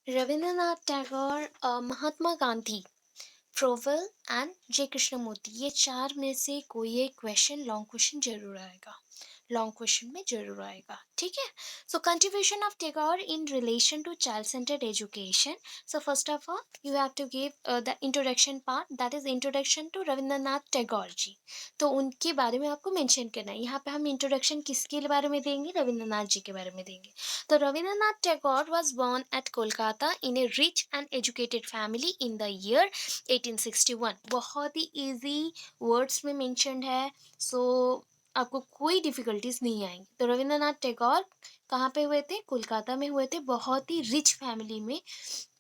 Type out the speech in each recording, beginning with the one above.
Rabindranath Tagore, Mahatma Gandhi, Froebel and J Krishnamurti, ये चार में से कोई एक क्वेश्चन लॉन्ग क्वेश्चन जरूर आएगा। लॉन्ग क्वेश्चन में जरूर आएगा, ठीक है। So contribution of Tagore in relation to child centred education. So first of all you have to give the introduction part, that is introduction to Rabindranath Tagore ji. तो उनके बारे में आपको मेंशन करना है। यहाँ पे हम इंट्रोडक्शन किसके बारे में देंगे? रविंद्रनाथ जी के बारे में देंगे। तो Rabindranath Tagore was born at Kolkata in a rich and educated family in the year 1861। बहुत ही इजी वर्ड्स में मेंशन्ड है, सो आपको कोई डिफिकल्टीज नहीं आएंगी। तो रविंद्रनाथ टैगोर कहाँ पे हुए थे? कोलकाता में हुए थे। बहुत ही रिच फैमिली में,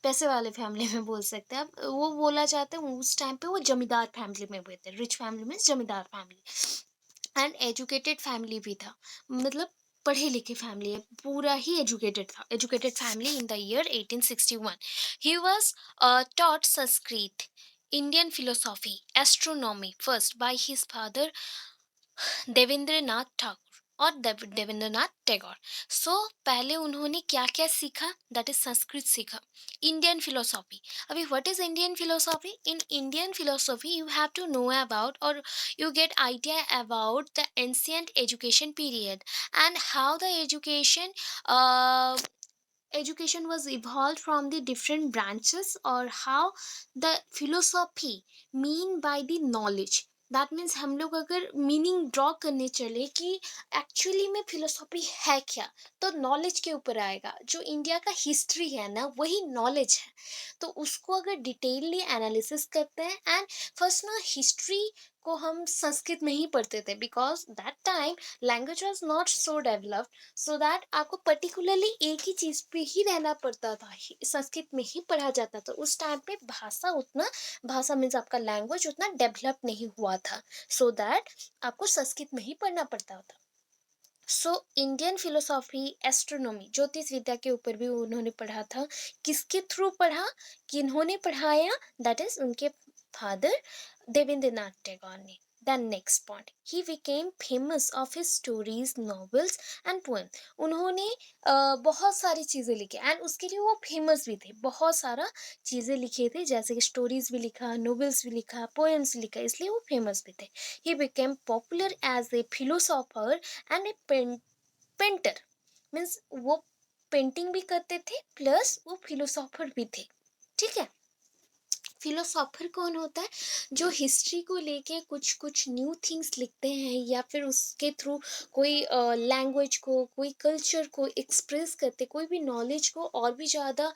पैसे वाले फैमिली में बोल सकते हैं आप। वो बोला जाता है उस टाइम पे वो जमींदार फैमिली में हुए थे। रिच फैमिली में जमींदार फैमिली एंड एजुकेटेड फैमिली भी था, मतलब पढ़े लिखे फैमिली है, पूरा ही एजुकेटेड था। Educated family in the year 1861। He was taught Sanskrit, Indian philosophy, astronomy first by his father Devendranath Thakur और देवेंद्रनाथ टैगोर। सो पहले उन्होंने क्या क्या सीखा? दैट इज संस्कृत सीखा, इंडियन फिलोसॉफी। अभी what is Indian philosophy? In Indian philosophy you have to know about और you get idea about the ancient education period and how the education was evolved from the different branches, or how the philosophy mean by the knowledge। That means हम लोग अगर meaning draw करने चले कि actually में philosophy है क्या, तो नॉलेज के ऊपर आएगा। जो इंडिया का हिस्ट्री है ना, वही नॉलेज है। तो उसको अगर डिटेलली एनालिसिस करते हैं, एंड फर्स्ट ना हिस्ट्री को हम संस्कृत में ही पढ़ते थे, because that time language was not so developed, so that आपको पर्टिकुलरली एक ही चीज़ पे ही रहना पड़ता था, संस्कृत में ही पढ़ा जाता था। उस टाइम पे भाषा मीन्स आपका लैंग्वेज उतना डेवलप नहीं हुआ था, सो दैट आपको संस्कृत में ही पढ़ना पड़ता था। सो इंडियन फिलोसॉफी, एस्ट्रोनॉमी, ज्योतिष विद्या के ऊपर भी उन्होंने पढ़ा था। किसके थ्रू पढ़ा, किन्होंने पढ़ाया? दैट इज उनके फादर देवेंद्रनाथ टैगोर ने। Then next point, he became famous of his stories, novels and poems। उन्होंने बहुत सारी चीज़ें लिखी एंड उसके लिए वो फेमस भी थे। बहुत सारा चीज़ें लिखे थे, जैसे कि स्टोरीज भी लिखा, नोवेल्स भी लिखा, पोएम्स भी लिखा, इसलिए वो फेमस भी थे। He became popular as a philosopher and a painter. Means वो पेंटिंग भी करते थे, प्लस वो फिलोसोफर भी थे, ठीक है। फिलोसोफर कौन होता है? जो हिस्ट्री को लेके कुछ कुछ न्यू थिंग्स लिखते हैं, या फिर उसके थ्रू कोई लैंग्वेज को, कोई कल्चर को एक्सप्रेस करते, कोई भी नॉलेज को और भी ज़्यादा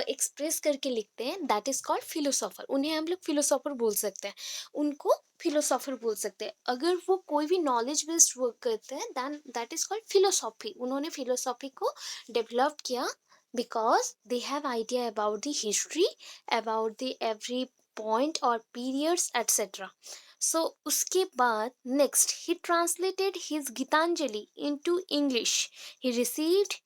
एक्सप्रेस करके लिखते हैं, दैट इज़ कॉल्ड फिलोसोफर। उन्हें हम लोग फिलोसोफर बोल सकते हैं, उनको फिलोसोफर बोल सकते हैं। अगर वो कोई भी नॉलेज बेस्ड वर्क करते हैं, then that is called philosophy. उन्होंने फिलोसॉफी को डेवलप किया, because they have idea about the history, about the every point or periods etc। so उसके बाद next he translated his Gitanjali into English। he received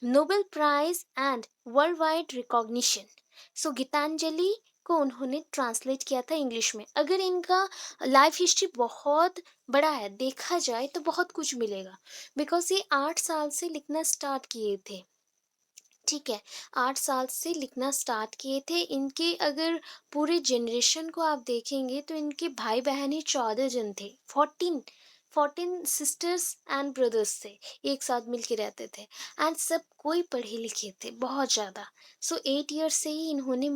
Nobel Prize and worldwide recognition। so Geetanjali को उन्होंने translate किया था English में। अगर इनका life history बहुत बड़ा है, देखा जाए तो बहुत कुछ मिलेगा, बिकॉज ये 8 साल से लिखना स्टार्ट किए थे, ठीक है। 8 साल से लिखना स्टार्ट किए थे। इनके अगर पूरे जनरेशन को आप देखेंगे तो इनके भाई बहन ही 14 जन थे। 14 सिस्टर्स एंड ब्रदर्स थे, एक साथ मिलके रहते थे, एंड सब कोई पढ़े लिखे थे बहुत ज़्यादा। सो 8 ईयर्स से ही इन्होंने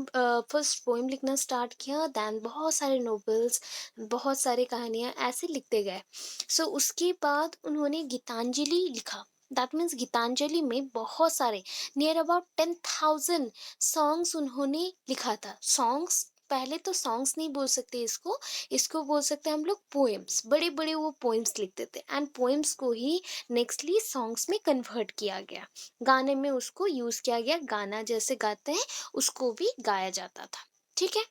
फर्स्ट पोएम लिखना स्टार्ट किया, दैन बहुत सारे नोवेल्स, बहुत सारी कहानियाँ ऐसे लिखते गए। सो उसके बाद उन्होंने गीतांजलि लिखा। दैट मीन्स गीतांजलि में बहुत सारे, नियर अबाउट 10,000 सॉन्ग्स उन्होंने लिखा था। सॉन्ग्स, पहले तो सॉन्ग्स नहीं बोल सकते इसको, इसको बोल सकते हैं हम लोग पोएम्स। बड़े बड़े वो पोएम्स लिखते थे, एंड पोएम्स को ही नेक्स्टली सॉन्ग्स में कन्वर्ट किया गया, गाने में उसको यूज़ किया गया। गाना जैसे गाते हैं उसको भी गाया जाता था, ठीक है।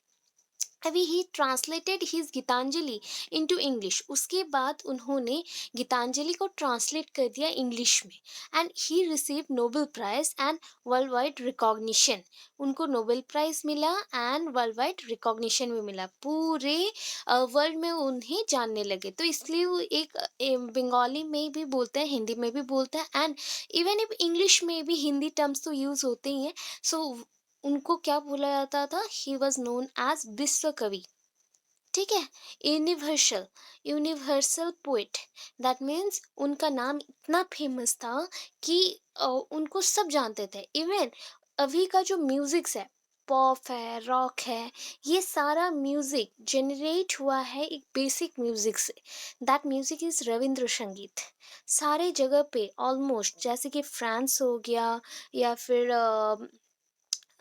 अभी he translated his Gitanjali into English. उसके बाद उन्होंने गीतांजलि को ट्रांसलेट कर दिया इंग्लिश में, and he receive Nobel prize and world wide recognition. उनको नोबेल प्राइज मिला एंड वर्ल्ड वाइड रिकॉग्निशन भी मिला, पूरे वर्ल्ड में उन्हें जानने लगे। तो इसलिए वो एक बंगाली में भी बोलते हैं, हिंदी में भी बोलते हैं, एंड इवन इफ इंग्लिश में भी हिंदी टर्म्स तो यूज़ होते ही हैं। सो उनको क्या बोला जाता था, ही वॉज नोन एज विश्व कवि। ठीक है, universal, universal poet. That means उनका नाम इतना फेमस था कि उनको सब जानते थे। इवन अभी का जो म्यूजिक्स है, पॉप है, रॉक है, ये सारा म्यूजिक जनरेट हुआ है एक बेसिक म्यूजिक से। दैट म्यूजिक इज रविंद्र संगीत। सारे जगह पे ऑलमोस्ट, जैसे कि फ्रांस हो गया, या फिर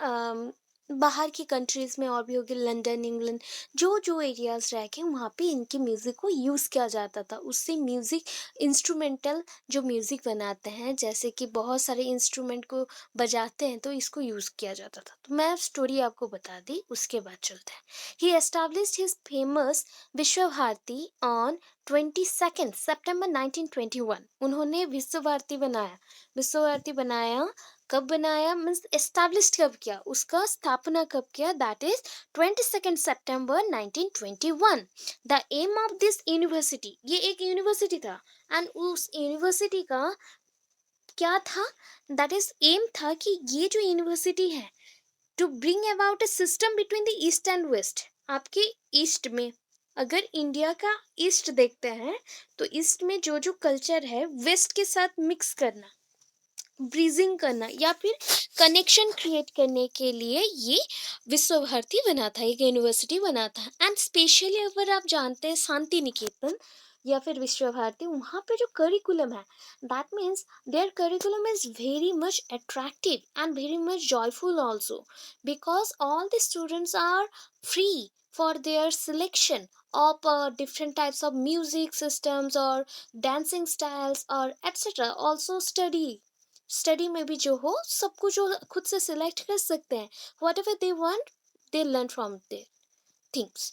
अम, बाहर की कंट्रीज में और भी हो गया, लंदन, इंग्लैंड, जो जो एरियाज रह के वहाँ पे इनके म्यूजिक को यूज़ किया जाता था। उससे म्यूजिक, इंस्ट्रूमेंटल जो म्यूजिक बनाते हैं, जैसे कि बहुत सारे इंस्ट्रूमेंट को बजाते हैं, तो इसको यूज़ किया जाता था। तो मैं स्टोरी आपको बता दी, उसके बाद चलते हैं। ही एस्टैब्लिश्ड हिज फेमस विश्व भारती ऑन 22 सितंबर 1921। उन्होंने विश्व भारती बनाया। विश्व भारती बनाया, कब बनाया मीन्स एस्टैब्लिश्ड कब किया, उसका स्थापना कब किया, दैट इज 22 सितंबर 1921। The aim of this university, ये एक यूनिवर्सिटी था, एंड उस यूनिवर्सिटी का क्या था, दैट इज एम था कि ये जो यूनिवर्सिटी है, to bring about a system between the east and west. आपके ईस्ट में, अगर इंडिया का ईस्ट देखते हैं, तो ईस्ट में जो जो कल्चर है, वेस्ट के साथ मिक्स करना, ब्रीजिंग करना, या फिर कनेक्शन क्रिएट करने के लिए ये विश्व भारती बना था, एक यूनिवर्सिटी बना था। एंड स्पेशली अगर आप जानते हैं शांति निकेतन या फिर विश्व भारती, वहाँ पे जो करिकुलम है, that means their curriculum is very much attractive and very much joyful also, because all the students are free for their selection of different types of music systems or dancing styles or etc. Also study में भी जो हो, सब कुछ जो खुद से select कर सकते हैं, whatever they want, they learn from their things.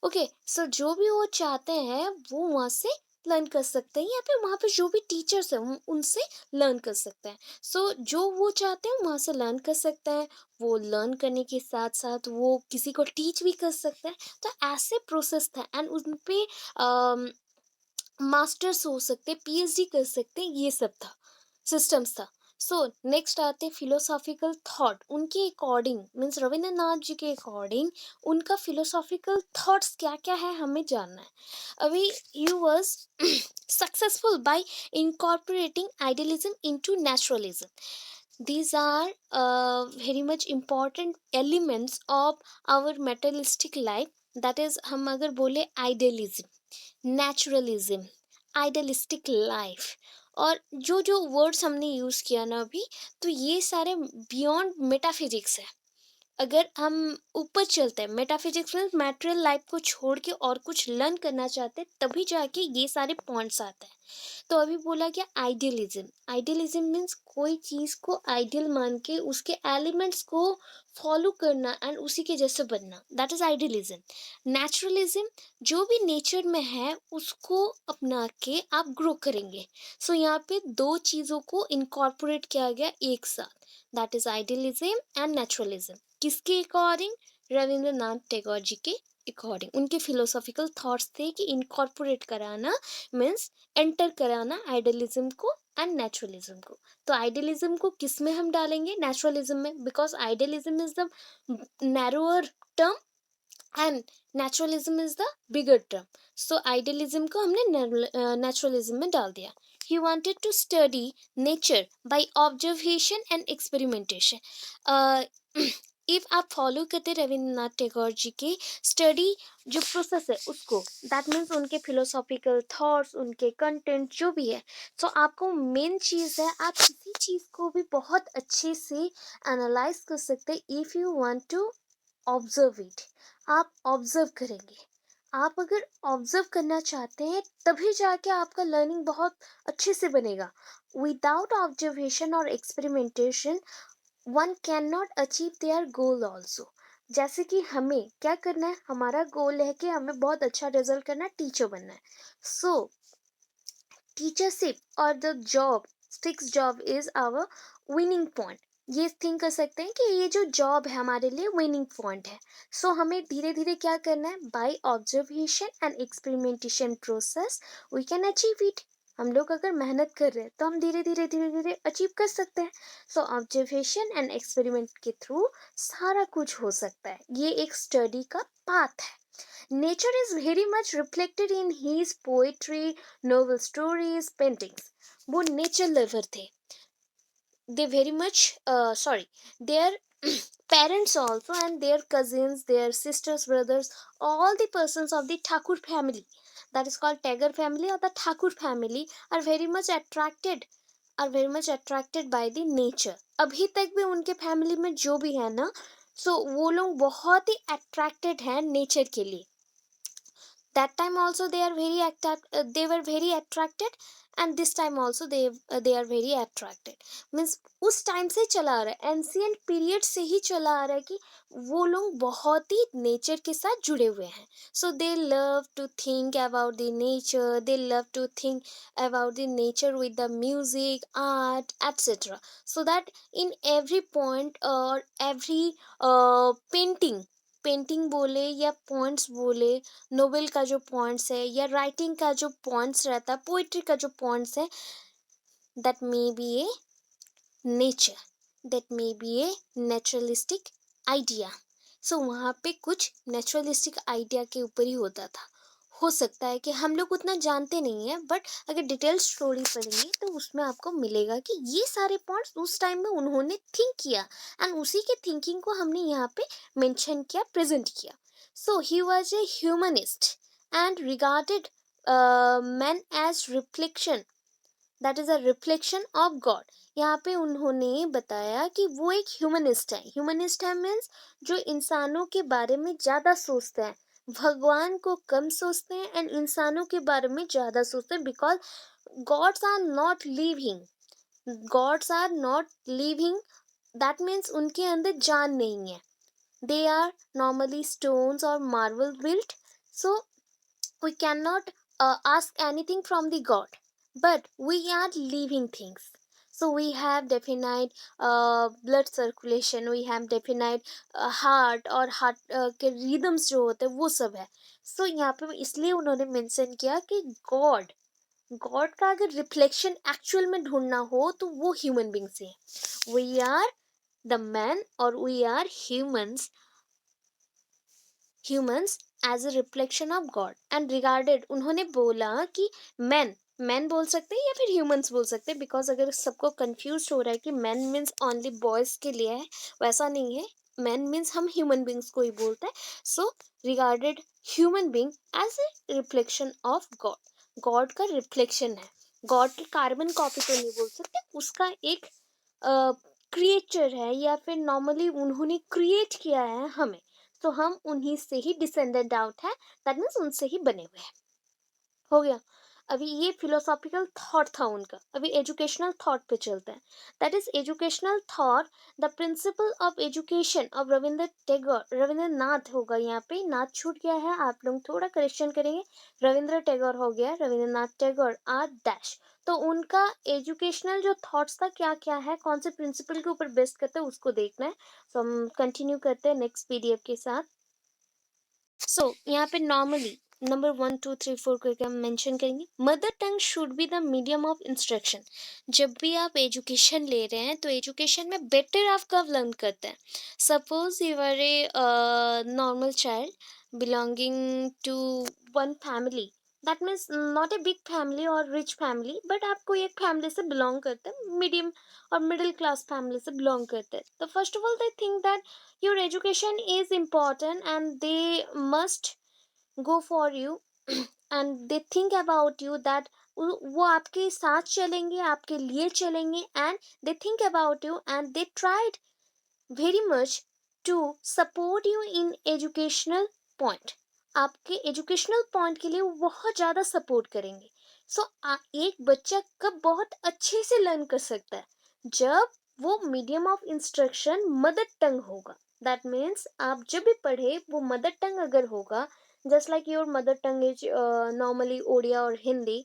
Okay, so जो भी वो चाहते हैं वो वहाँ से लर्न कर सकते हैं, या फिर वहाँ पे जो भी टीचर्स हैं उनसे लर्न कर सकते हैं। सो जो वो चाहते हैं वहाँ से लर्न कर सकते हैं। वो लर्न करने के साथ साथ वो किसी को टीच भी कर सकते हैं। तो ऐसे प्रोसेस था, एंड उन पे मास्टर्स हो सकते, पीएचडी कर सकते, ये सब था, सिस्टम्स था। सो नेक्स्ट आते फिलोसॉफिकल थॉट, उनके अकॉर्डिंग मीन्स रविंद्रनाथ जी के अकॉर्डिंग उनका फिलोसॉफिकल थॉट्स क्या क्या है, हमें जानना है अभी। He was successful by incorporating idealism into naturalism. These are very much important elements of our materialistic life. That is, हम अगर बोले idealism, नेचुरलिज्म, आइडलिस्टिक लाइफ, और जो जो वर्ड्स हमने यूज़ किया ना अभी, तो ये सारे बियॉन्ड मेटाफिजिक्स है। अगर हम ऊपर चलते हैं, मेटाफिजिक्स में मैटेरियल लाइफ को छोड़ के और कुछ लर्न करना चाहते हैं, तभी जाके ये सारे पॉइंट्स आते हैं। तो अभी बोला गया आइडियलिज्म। आइडियलिज्म मीन्स कोई चीज़ को आइडियल मान के उसके एलिमेंट्स को फॉलो करना एंड उसी के जैसे बनना, दैट इज आइडियलिज्म। नेचुरलिज्म, जो भी नेचर में है उसको अपना के आप ग्रो करेंगे। सो यहाँ पे दो चीज़ों को इनकॉर्पोरेट किया गया एक साथ, that is idealism and naturalism. किसके अकॉर्डिंग? रविंद्रनाथ टैगोर जी के अकॉर्डिंग। उनके फिलोसॉफिकल थॉट्स थे कि इनकॉर्पोरेट कराना मीन्स एंटर कराना आइडियलिज्म को एंड नेचुरलिज्म को। तो आइडियलिज्म को किस में हम डालेंगे? नेचुरलिज्म में, because idealism is the narrower term and naturalism is the bigger term. So idealism को हमने नेचुरलिज्म में डाल दिया। ही wanted to study nature by observation and experimentation. If आप फॉलो करते रविंद्रनाथ टैगोर जी के स्टडी जो प्रोसेस है उसको, दैट मीन्स उनके फिलोसॉफिकल थॉट्स, उनके कंटेंट जो भी है, तो आपको मेन चीज़ है, आप किसी चीज़ को भी बहुत अच्छे से एनालाइज कर सकते हैं if you want to observe it. आप ऑब्जर्व करेंगे, आप अगर ऑब्जर्व करना चाहते हैं तभी जाके आपका लर्निंग बहुत अच्छे से बनेगा। विदाउट ऑब्जर्वेशन और experimentation one can not achieve their goal also. जैसे कि हमें क्या करना है, हमारा गोल है कि हमें बहुत अच्छा रिजल्ट करना है, टीचर बनना है। सो टीचरशिप और the job, fix job is our winning point. ये थिंक कर सकते हैं कि ये जो जॉब है हमारे लिए विनिंग पॉइंट है। सो हमें धीरे धीरे क्या करना है, by observation and experimentation process we can achieve it. हम लोग अगर मेहनत कर रहे हैं तो हम धीरे धीरे अचीव कर सकते हैं। सो ऑब्जर्वेशन एंड एक्सपेरिमेंट के थ्रू सारा कुछ हो सकता है, ये एक स्टडी का पाथ है। Nature is very much reflected in his poetry, novel stories, paintings. वो नेचर लवर थे। They very much sorry, their parents also, and their cousins, their sisters, brothers, all the persons of the Thakur family, that is called Tagore family or the Thakur family, are very much attracted, by the nature. अभी तक भी उनके family में जो भी है ना, सो वो लोग बहुत ही अट्रैक्टेड हैं नेचर के लिए। that time also they were very attracted, and this time also they are very attracted, means उस टाइम से चला आ रहा है, एंशियंट पीरियड से ही चला आ रहा है कि वो लोग बहुत ही नेचर के साथ जुड़े हुए हैं। So they love to think about the nature, they love to think about the nature with the music, art, etcetera, so that in every point or every painting बोले या पॉइंट्स बोले, नोवेल का जो पॉइंट्स है या writing का जो points रहता है, पोइट्री का जो पॉइंट्स है, that may be a nature, that may be a naturalistic idea. So वहाँ पे कुछ नेचुरलिस्टिक आइडिया के ऊपर ही होता था। हो सकता है कि हम लोग उतना जानते नहीं है, बट अगर डिटेल स्टोरी पढ़ेंगे तो उसमें आपको मिलेगा कि ये सारे पॉइंट्स उस टाइम में उन्होंने थिंक किया, एंड उसी के थिंकिंग को हमने यहाँ पे मेंशन किया, प्रेजेंट किया। So he was a humanist and regarded man as reflection, that is a reflection of God. यहाँ पे उन्होंने बताया कि वो एक ह्यूमनिस्ट है। ह्यूमनिस्ट है मीन्स जो इंसानों के बारे में ज़्यादा सोचते हैं, भगवान को कम सोचते हैं एंड इंसानों के बारे में ज़्यादा सोचते हैं, because gods are not living, gods are not living, that means उनके अंदर जान नहीं है। दे आर नॉर्मली स्टोन्स और marble built, so we cannot ask anything from the god, but we are living things. So we have definite blood circulation, we have definite heart, और heart के rhythms जो होते हैं वो सब है। so यहाँ पे इसलिए उन्होंने मेंशन किया कि गॉड का अगर रिफ्लेक्शन एक्चुअल में ढूंढना हो तो वो ह्यूमन बींग से है। वी आर द मैन और we are humans as a reflection of God and regarded. उन्होंने बोला कि मैन बोल सकते हैं या फिर ह्यूमंस बोल सकते हैं, बिकॉज अगर सबको कंफ्यूज हो रहा है कि मैन मीन्स ओनली बॉयज के लिए है, वैसा नहीं है। मैन मीन्स हम ह्यूमन बींग्स को ही बोलते हैं। So regarded human being as a reflection of God, God का रिफ्लेक्शन है। गॉड की कार्बन कॉपी तो नहीं बोल सकते, उसका एक क्रिएचर है, या फिर नॉर्मली उन्होंने क्रिएट किया है हमें, तो हम उन्हीं से ही डिसेंडेंट आउट है, दैट मीन्स उनसे ही बने हुए हैं। हो गया। अभी ये फिलोसॉफिकल थॉट था उनका। अभी एजुकेशनल थॉट पे चलते हैं। That is educational thought, the principle of education of Ravindra Tagore, Rabindranath होगा, यहाँ पे नाथ छूट गया है, आप लोग थोड़ा करेक्शन करेंगे। रविंद्र टैगोर हो गया, रविंद्रनाथ टैगोर आर डैश। तो उनका एजुकेशनल जो थॉट्स था क्या क्या है, कौन से प्रिंसिपल के ऊपर बेस्ड करते हैं उसको देखना है। तो हम कंटिन्यू करते हैं नेक्स्ट पीडीएफ के साथ। यहाँ पे नॉर्मली नंबर 1 2 3 4 करके हम मेंशन करेंगे। Mother tongue should be the medium of instruction. जब भी आप एजुकेशन ले रहे हैं तो एजुकेशन में बेटर आप कब लर्न करते हैं। Suppose you are a normal child belonging to one family, that means not a big family और रिच फैमिली, बट आप कोई एक फैमिली से बिलोंग करते हैं, मीडियम और मिडिल क्लास फैमिली से बिलोंग करते हैं। तो first of all they think that your education is important and they must go for you and they think about you that वो आपके साथ चलेंगे, आपके लिए चलेंगे, and they think about you and they tried very much to support you in educational point। आपके educational point के लिए वो बहुत ज़्यादा सपोर्ट करेंगे। सो एक बच्चा कब बहुत अच्छे से लर्न कर सकता है, जब वो medium of instruction mother tongue होगा। दैट मीन्स आप जब भी पढ़े वो मदर टंग अगर होगा, just like your mother tongue is normally Odia और हिंदी,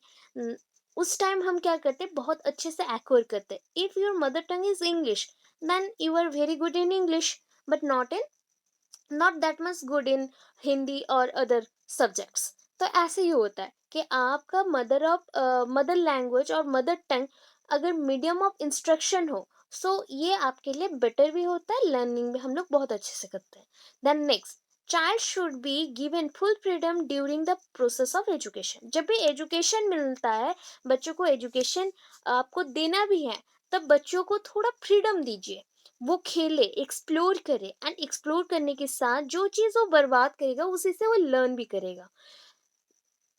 उस टाइम हम क्या करते हैं, बहुत अच्छे से एक्वायर करते हैं। If your mother tongue is English, then you are very good in English, but not that much good in Hindi or other subjects। तो ऐसे ही होता है कि आपका मदर लैंग्वेज और मदर टंग अगर मीडियम ऑफ इंस्ट्रक्शन हो, सो ये आपके लिए बेटर भी होता है, लर्निंग भी हम लोग बहुत अच्छे से करते हैं। Then next, child should be given full freedom during the process of education. जब भी एजुकेशन मिलता है, बच्चों को एजुकेशन आपको देना भी है, तब बच्चों को थोड़ा फ्रीडम दीजिए, वो खेले, एक्सप्लोर करे, एंड एक्सप्लोर करने के साथ जो चीज़ वो बर्बाद करेगा उसी से वो लर्न भी करेगा,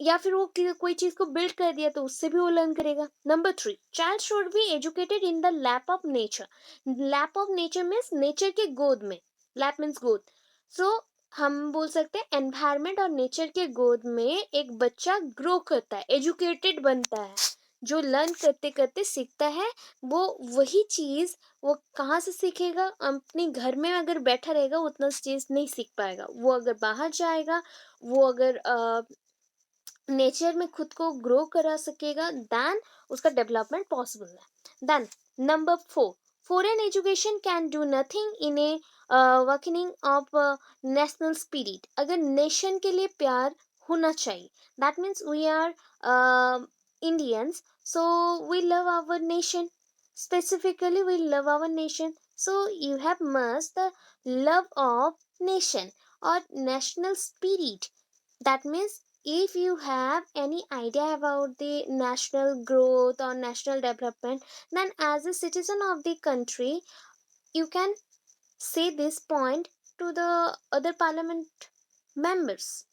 या फिर वो कोई चीज को बिल्ड कर दिया तो उससे भी वो लर्न करेगा। Number three, child should be educated in the lap of nature. Lap of nature means nature के गोद में, लैप मीन्स गोद। सो हम बोल सकते हैं एनवायरमेंट और नेचर के गोद में एक बच्चा ग्रो करता है, एजुकेटेड बनता है। जो लर्न करते करते सीखता है, वो वही चीज वो कहाँ से सीखेगा? अपने घर में अगर बैठा रहेगा उतना चीज नहीं सीख पाएगा। वो अगर बाहर जाएगा, वो अगर नेचर में खुद को ग्रो करा सकेगा, देन उसका डेवलपमेंट पॉसिबल है। Then number four, foreign education can do nothing in a awakening of national spirit. अगर नेशन के लिए प्यार होना चाहिए, that means we are Indians, so we love our nation, specifically we love our nation, so you have must the love of nation or national spirit. That means if you have any idea about the national growth or national development, then as a citizen of the country, you can say this point to the other parliament members,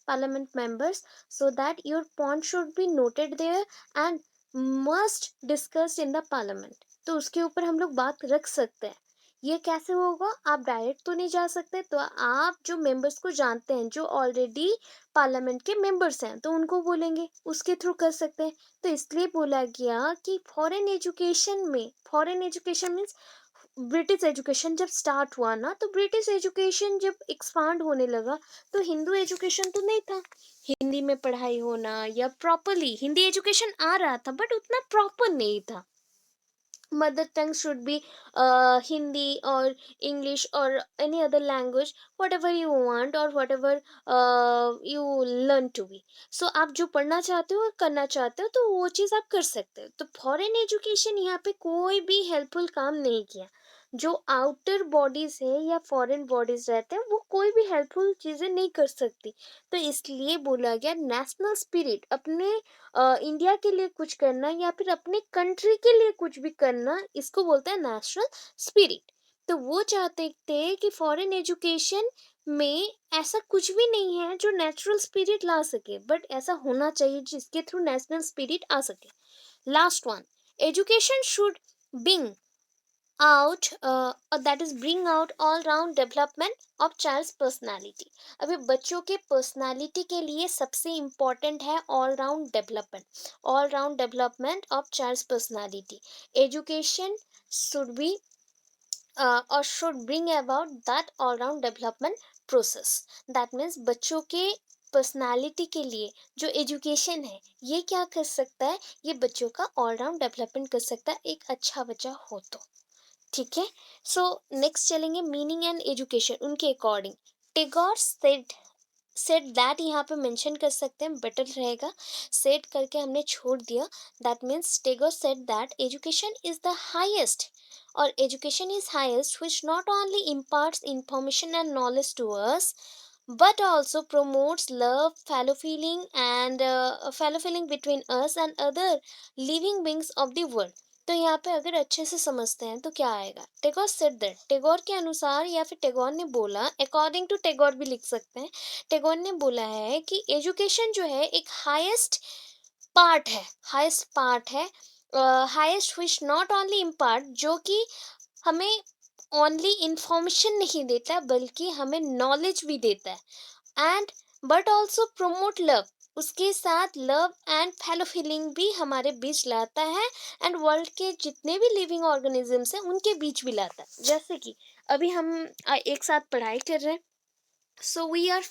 so that your point should be noted there and must discussed in the parliament. तो उसके ऊपर हम लोग बात रख सकते हैं। ये कैसे होगा? आप डायरेक्ट तो नहीं जा सकते, तो आप जो मेंबर्स को जानते हैं, जो ऑलरेडी पार्लियामेंट के मेंबर्स हैं, तो उनको बोलेंगे, उसके थ्रू कर सकते हैं। तो इसलिए बोला गया कि foreign education means British education जब स्टार्ट हुआ ना, तो ब्रिटिश एजुकेशन जब एक्सपांड होने लगा, तो हिंदू एजुकेशन तो नहीं था। हिंदी में पढ़ाई होना या प्रॉपरली हिंदी एजुकेशन आ रहा था, बट उतना प्रॉपर नहीं था। Mother tongue should be Hindi और इंग्लिश और any other language, whatever you want और whatever you learn to be. So आप जो पढ़ना चाहते हो, करना चाहते हो, तो वो चीज़ आप कर सकते हो। तो फॉरेन एजुकेशन यहाँ पे कोई भी हेल्पफुल काम नहीं किया। जो आउटर बॉडीज है या फॉरेन बॉडीज रहते हैं, वो कोई भी हेल्पफुल चीज़ें नहीं कर सकती। तो इसलिए बोला गया नेशनल स्पिरिट, अपने इंडिया के लिए कुछ करना या फिर अपने कंट्री के लिए कुछ भी करना, इसको बोलते हैं नेशनल स्पिरिट। तो वो चाहते थे कि फॉरेन एजुकेशन में ऐसा कुछ भी नहीं है जो नेचुरल स्पिरिट ला सके, बट ऐसा होना चाहिए जिसके थ्रू नेशनल स्पिरिट आ सके। Last one, education should bring out that is bring out all round development of child's personality। अभी बच्चों के पर्सनालिटी के लिए सबसे इम्पोर्टेंट है all round development of child's personality. Education should be और should bring about that all round development process. That means बच्चों के पर्सनालिटी के लिए जो एजुकेशन है, ये क्या कर सकता है? ये बच्चों का ऑल राउंड डेवलपमेंट कर सकता है, एक अच्छा बच्चा हो तो। ठीक है। सो नेक्स्ट चलेंगे मीनिंग एंड एजुकेशन उनके अकॉर्डिंग। टेगोर सेड दैट, यहाँ पे मेंशन कर सकते हैं, बेटर रहेगा। सेड करके हमने छोड़ दिया। That means Tagore said that education is the highest, और education is highest which not only imparts information and knowledge to us, but also promotes love, fellow feeling between us and other living beings of the world। तो यहाँ पे अगर अच्छे से समझते हैं तो क्या आएगा? टेगोर सेड दैट, टेगोर के अनुसार या फिर टेगोर ने बोला, अकॉर्डिंग टू टेगोर भी लिख सकते हैं। टेगोर ने बोला है कि एजुकेशन जो है एक हाईएस्ट पार्ट है, highest which not only impart, जो कि हमें ओनली इंफॉर्मेशन नहीं देता बल्कि हमें नॉलेज भी देता है, and but also promote love, उसके साथ लव एंड फेलो फीलिंग भी हमारे बीच लाता है, एंड वर्ल्ड के जितने भी लिविंग ऑर्गेनिजम्स हैं उनके बीच भी लाता है। जैसे कि अभी हम एक साथ पढ़ाई कर रहे हैं, सो वी आर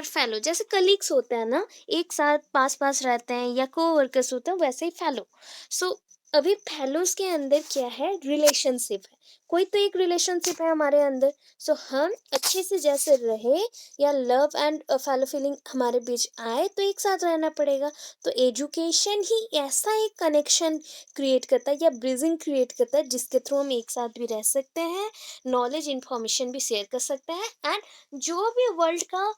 फेलो जैसे कलीग्स होते हैं ना, एक साथ पास पास रहते हैं, या को वर्कर्स होते हैं, वैसे ही फेलो। सो अभी फेलोज के अंदर क्या है? रिलेशनशिप है। कोई तो एक रिलेशनशिप है हमारे अंदर। सो हम अच्छे से जैसे रहे या लव एंड फेलो फीलिंग हमारे बीच आए तो एक साथ रहना पड़ेगा। तो एजुकेशन ही ऐसा एक कनेक्शन क्रिएट करता है या ब्रिजिंग क्रिएट करता है जिसके थ्रू हम एक साथ भी रह सकते हैं, नॉलेज इन्फॉर्मेशन भी शेयर कर सकते हैं, एंड जो भी वर्ल्ड का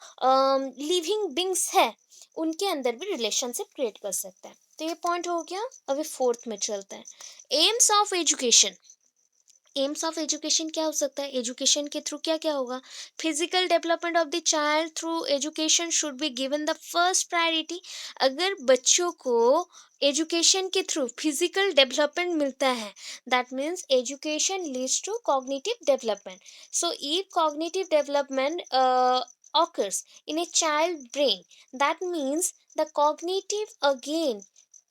लिविंग बींग्स है उनके अंदर भी रिलेशनशिप क्रिएट कर सकते हैं। तो ये पॉइंट हो गया। अभी फोर्थ में चलते हैं, AIIMS of education. AIIMS of education क्या हो सकता है, एजुकेशन के थ्रू क्या क्या होगा, physical development of the child through education should be given the first priority. अगर बच्चों को एजुकेशन के थ्रू फिजिकल डेवलपमेंट मिलता है, that means education leads to cognitive development. So if cognitive development occurs in a child brain, that means the cognitive again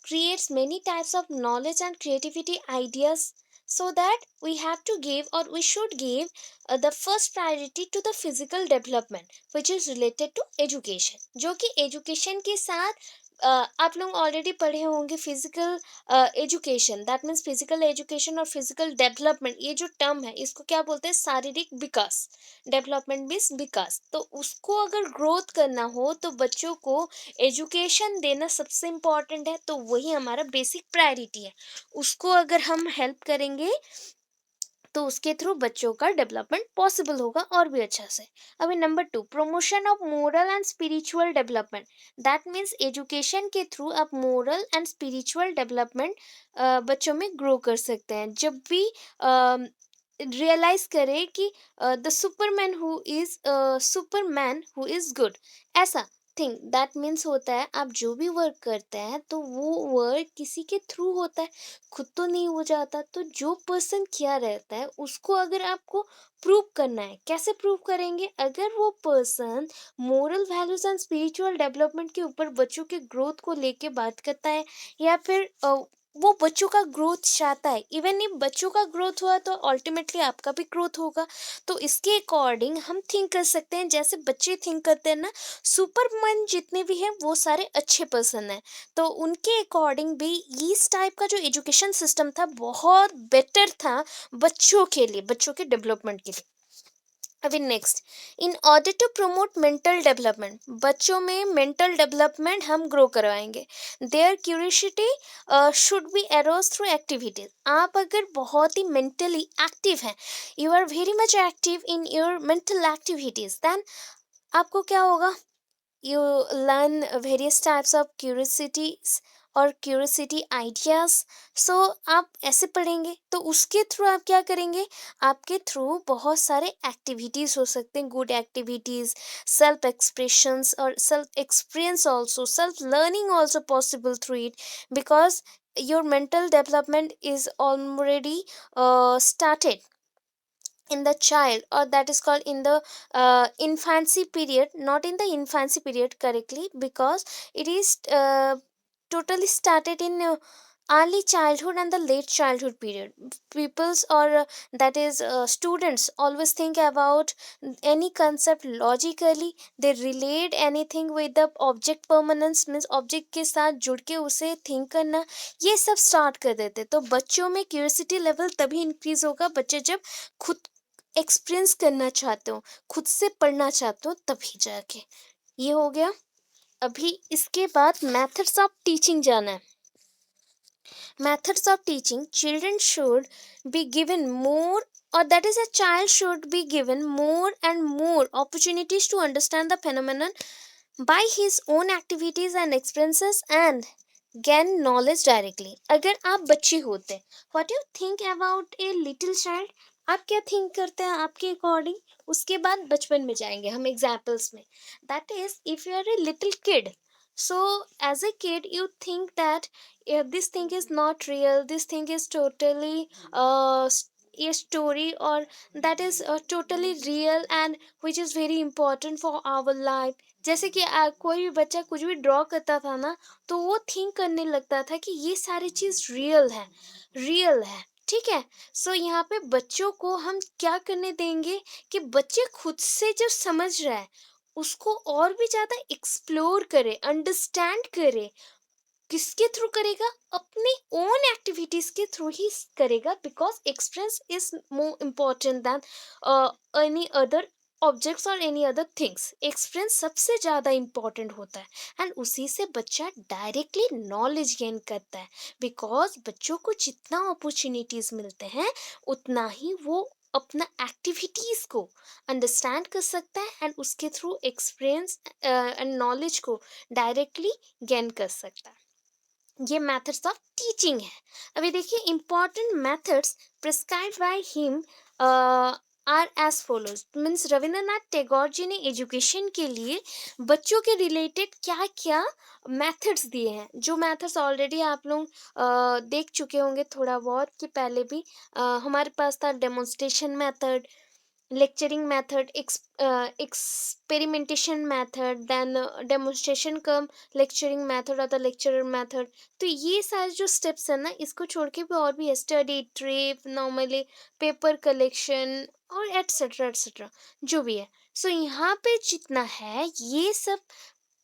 creates many types of knowledge and creativity ideas. So that we have to give or we should give the first priority to the physical development which is related to education, जो कि education के साथ आप लोग already पढ़े होंगे physical education, that means physical education और physical development, ये जो टर्म है इसको क्या बोलते हैं, शारीरिक विकास। डेवलपमेंट मीन्स विकास। तो उसको अगर ग्रोथ करना हो तो बच्चों को एजुकेशन देना सबसे इम्पॉर्टेंट है, तो वही हमारा बेसिक प्रायोरिटी है। उसको अगर हम हेल्प करेंगे तो उसके थ्रू बच्चों का डेवलपमेंट पॉसिबल होगा और भी अच्छा से। अभी number 2, promotion of moral and spiritual development. That means education के थ्रू आप मोरल एंड स्पिरिचुअल डेवलपमेंट बच्चों में ग्रो कर सकते हैं। जब भी रियलाइज करें कि the Superman who is good, ऐसा थिंग, दैट मीन्स होता है आप जो भी वर्क करते हैं तो वो वर्क किसी के थ्रू होता है, खुद तो नहीं हो जाता। तो जो पर्सन क्या रहता है उसको अगर आपको प्रूव करना है, कैसे प्रूव करेंगे, अगर वो person moral values and spiritual development के ऊपर बच्चों के ग्रोथ को लेके बात करता है, या फिर वो बच्चों का ग्रोथ चाहता है। इवन if बच्चों का ग्रोथ हुआ तो अल्टीमेटली आपका भी ग्रोथ होगा। तो इसके अकॉर्डिंग हम थिंक कर सकते हैं, जैसे बच्चे थिंक करते हैं ना, सुपरमैन जितने भी हैं वो सारे अच्छे पर्सन हैं। तो उनके अकॉर्डिंग भी इस टाइप का जो एजुकेशन सिस्टम था बहुत बेटर था बच्चों के लिए, बच्चों के डेवलपमेंट के लिए। अभी next, in order to promote mental development, बच्चों में मेंटल डेवलपमेंट हम ग्रो करवाएंगे। Their curiosity should be arose through activities. आप अगर बहुत ही मेंटली एक्टिव हैं, you are very much active in your mental activities, then आपको क्या होगा, you learn various types of curiosities और क्यूरियोसिटी आइडियाज। सो आप ऐसे पढ़ेंगे तो उसके थ्रू आप क्या करेंगे, आपके थ्रू बहुत सारे एक्टिविटीज़ हो सकते हैं, गुड एक्टिविटीज़, सेल्फ एक्सप्रेशंस और self experience also, self learning also possible through it, because your mental development is already started in the child, or that is called in the infancy period, not in the infancy period correctly, because it is totally started in early childhood and the late childhood period. Peoples or that is students always think about any concept logically, they relate anything with the object permanence, means object के साथ जुड़ के उसे think करना, ये सब start कर देते। तो बच्चों में curiosity level तभी increase होगा बच्चे जब खुद एक्सपीरियंस करना चाहते हो, खुद से पढ़ना चाहते हो, तभी जाके। ये हो गया। अभी इसके बाद मेथड्स ऑफ टीचिंग जाना है। Methods of teaching, children should be given more, or that is a child should be given more and more opportunities to understand the phenomenon by his own activities and experiences and gain knowledge directly। अगर आप बच्चे होते, what you think about a little child, आप क्या think करते हैं आपके according, उसके बाद बचपन में जाएंगे हम एग्जाम्पल्स में। That is if you are a little kid, so as a kid you think that this thing is not real, this thing is totally a story, or that is totally real and which is very important for our life। जैसे कि कोई भी बच्चा कुछ भी draw करता था ना, तो वो थिंक करने लगता था कि ये सारी चीज़ रियल है, रियल है। ठीक है। सो यहाँ पे बच्चों को हम क्या करने देंगे कि बच्चे खुद से जो समझ रहा है उसको और भी ज़्यादा एक्सप्लोर करे, अंडरस्टैंड करे, किसके थ्रू करेगा? अपने ओन एक्टिविटीज के थ्रू ही करेगा, because experience is more important than any other objects और एनी अदर थिंग्स। एक्सपीरियंस सबसे ज़्यादा इम्पोर्टेंट होता है, एंड उसी से बच्चा डायरेक्टली नॉलेज गेन करता है, बिकॉज बच्चों को जितना अपॉर्चुनिटीज़ मिलते हैं उतना ही वो अपना एक्टिविटीज़ को अंडरस्टैंड कर सकता है, एंड उसके थ्रू एक्सपीरियंस एंड नॉलेज को डायरेक्टली गेन कर सकता है। ये मेथड्स ऑफ टीचिंग है। अभी देखिए, important methods prescribed by him are as follows. Means Rabindranath Tagore ji ने एजुकेशन के लिए बच्चों के रिलेटेड क्या क्या मेथड्स दिए हैं, जो मेथड्स ऑलरेडी आप लोग देख चुके होंगे थोड़ा बहुत कि पहले भी हमारे पास था demonstration method, lecturing method, experimentation method, then demonstration कम lecturing method और the lecturer method। तो ये सारे जो steps है ना, इसको छोड़ के भी और भी है, study trip, normally paper collection और एटसेट्रा एटसेट्रा जो भी है। सो यहाँ पे जितना है ये सब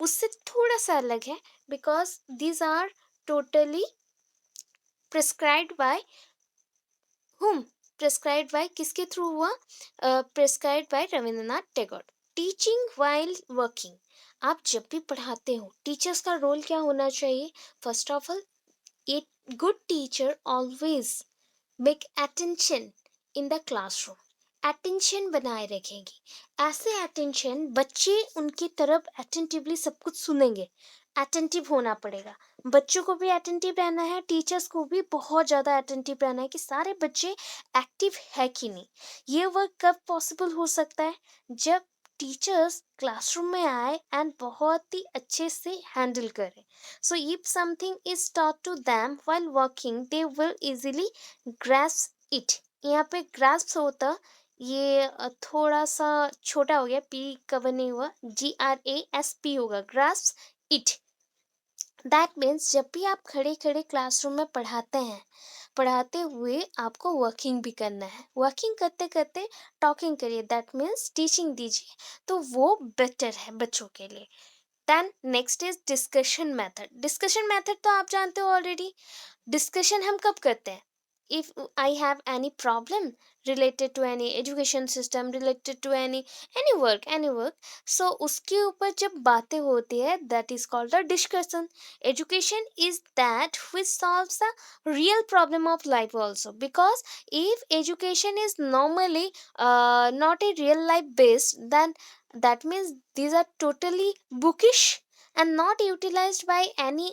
उससे थोड़ा सा अलग है, because these are totally prescribed by whom? Prescribed bye किसके थ्रू हुआ? Prescribed bye Rabindranath Tagore. Teaching while working. आप जब भी पढ़ाते हो, टीचर्स का रोल क्या होना चाहिए? First of all, a good teacher always make attention in the classroom. Attention बनाए रखेंगी, ऐसे अटेंशन बच्चे उनकी तरफ अटेंटिवली सब कुछ सुनेंगे। अटेंटिव होना पड़ेगा, बच्चों को भी अटेंटिव रहना है, टीचर्स को भी बहुत ज़्यादा अटेंटिव रहना है कि सारे बच्चे एक्टिव है कि नहीं। ये वर्क कब पॉसिबल हो सकता है? जब टीचर्स क्लासरूम में आए एंड बहुत ही अच्छे से हैंडल करें। So if something is taught to them while working, they will easily grasp it. यहाँ पे ग्रास्प होता, ये थोड़ा सा छोटा हो गया, पी कवर नहीं हुआ, GRASP होगा, ग्रास्प इट। दैट मीन्स जब भी आप खड़े खड़े क्लासरूम में पढ़ाते हैं, पढ़ाते हुए आपको वर्किंग भी करना है। वर्किंग करते करते टॉकिंग करिए, दैट मीन्स टीचिंग दीजिए, तो वो बेटर है बच्चों के लिए। Then next is discussion method. Discussion method तो आप जानते हो ऑलरेडी। डिस्कशन हम कब करते हैं? if I have any problem related to any education system, related to any work, so उसके ऊपर जब बातें होती है, that is called a discussion. Education is that which solves the real problem of life also, because if education is normally not a real life based, then that means these are totally bookish and not utilized by any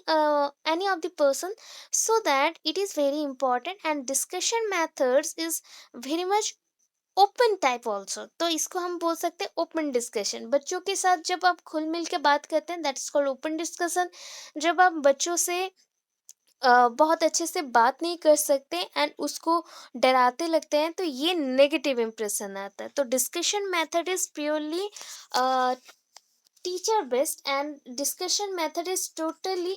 of the person. So that it is very important, and discussion methods is very much open type also. तो इसको हम बोल सकते हैं open discussion. बच्चों के साथ जब आप खुल मिल के बात करते हैं, that is called open discussion. जब आप बच्चों से बहुत अच्छे से बात नहीं कर सकते एंड उसको डराते लगते हैं, तो ये नेगेटिव इम्प्रेशन आता है। तो discussion method is purely teacher based, and discussion method is totally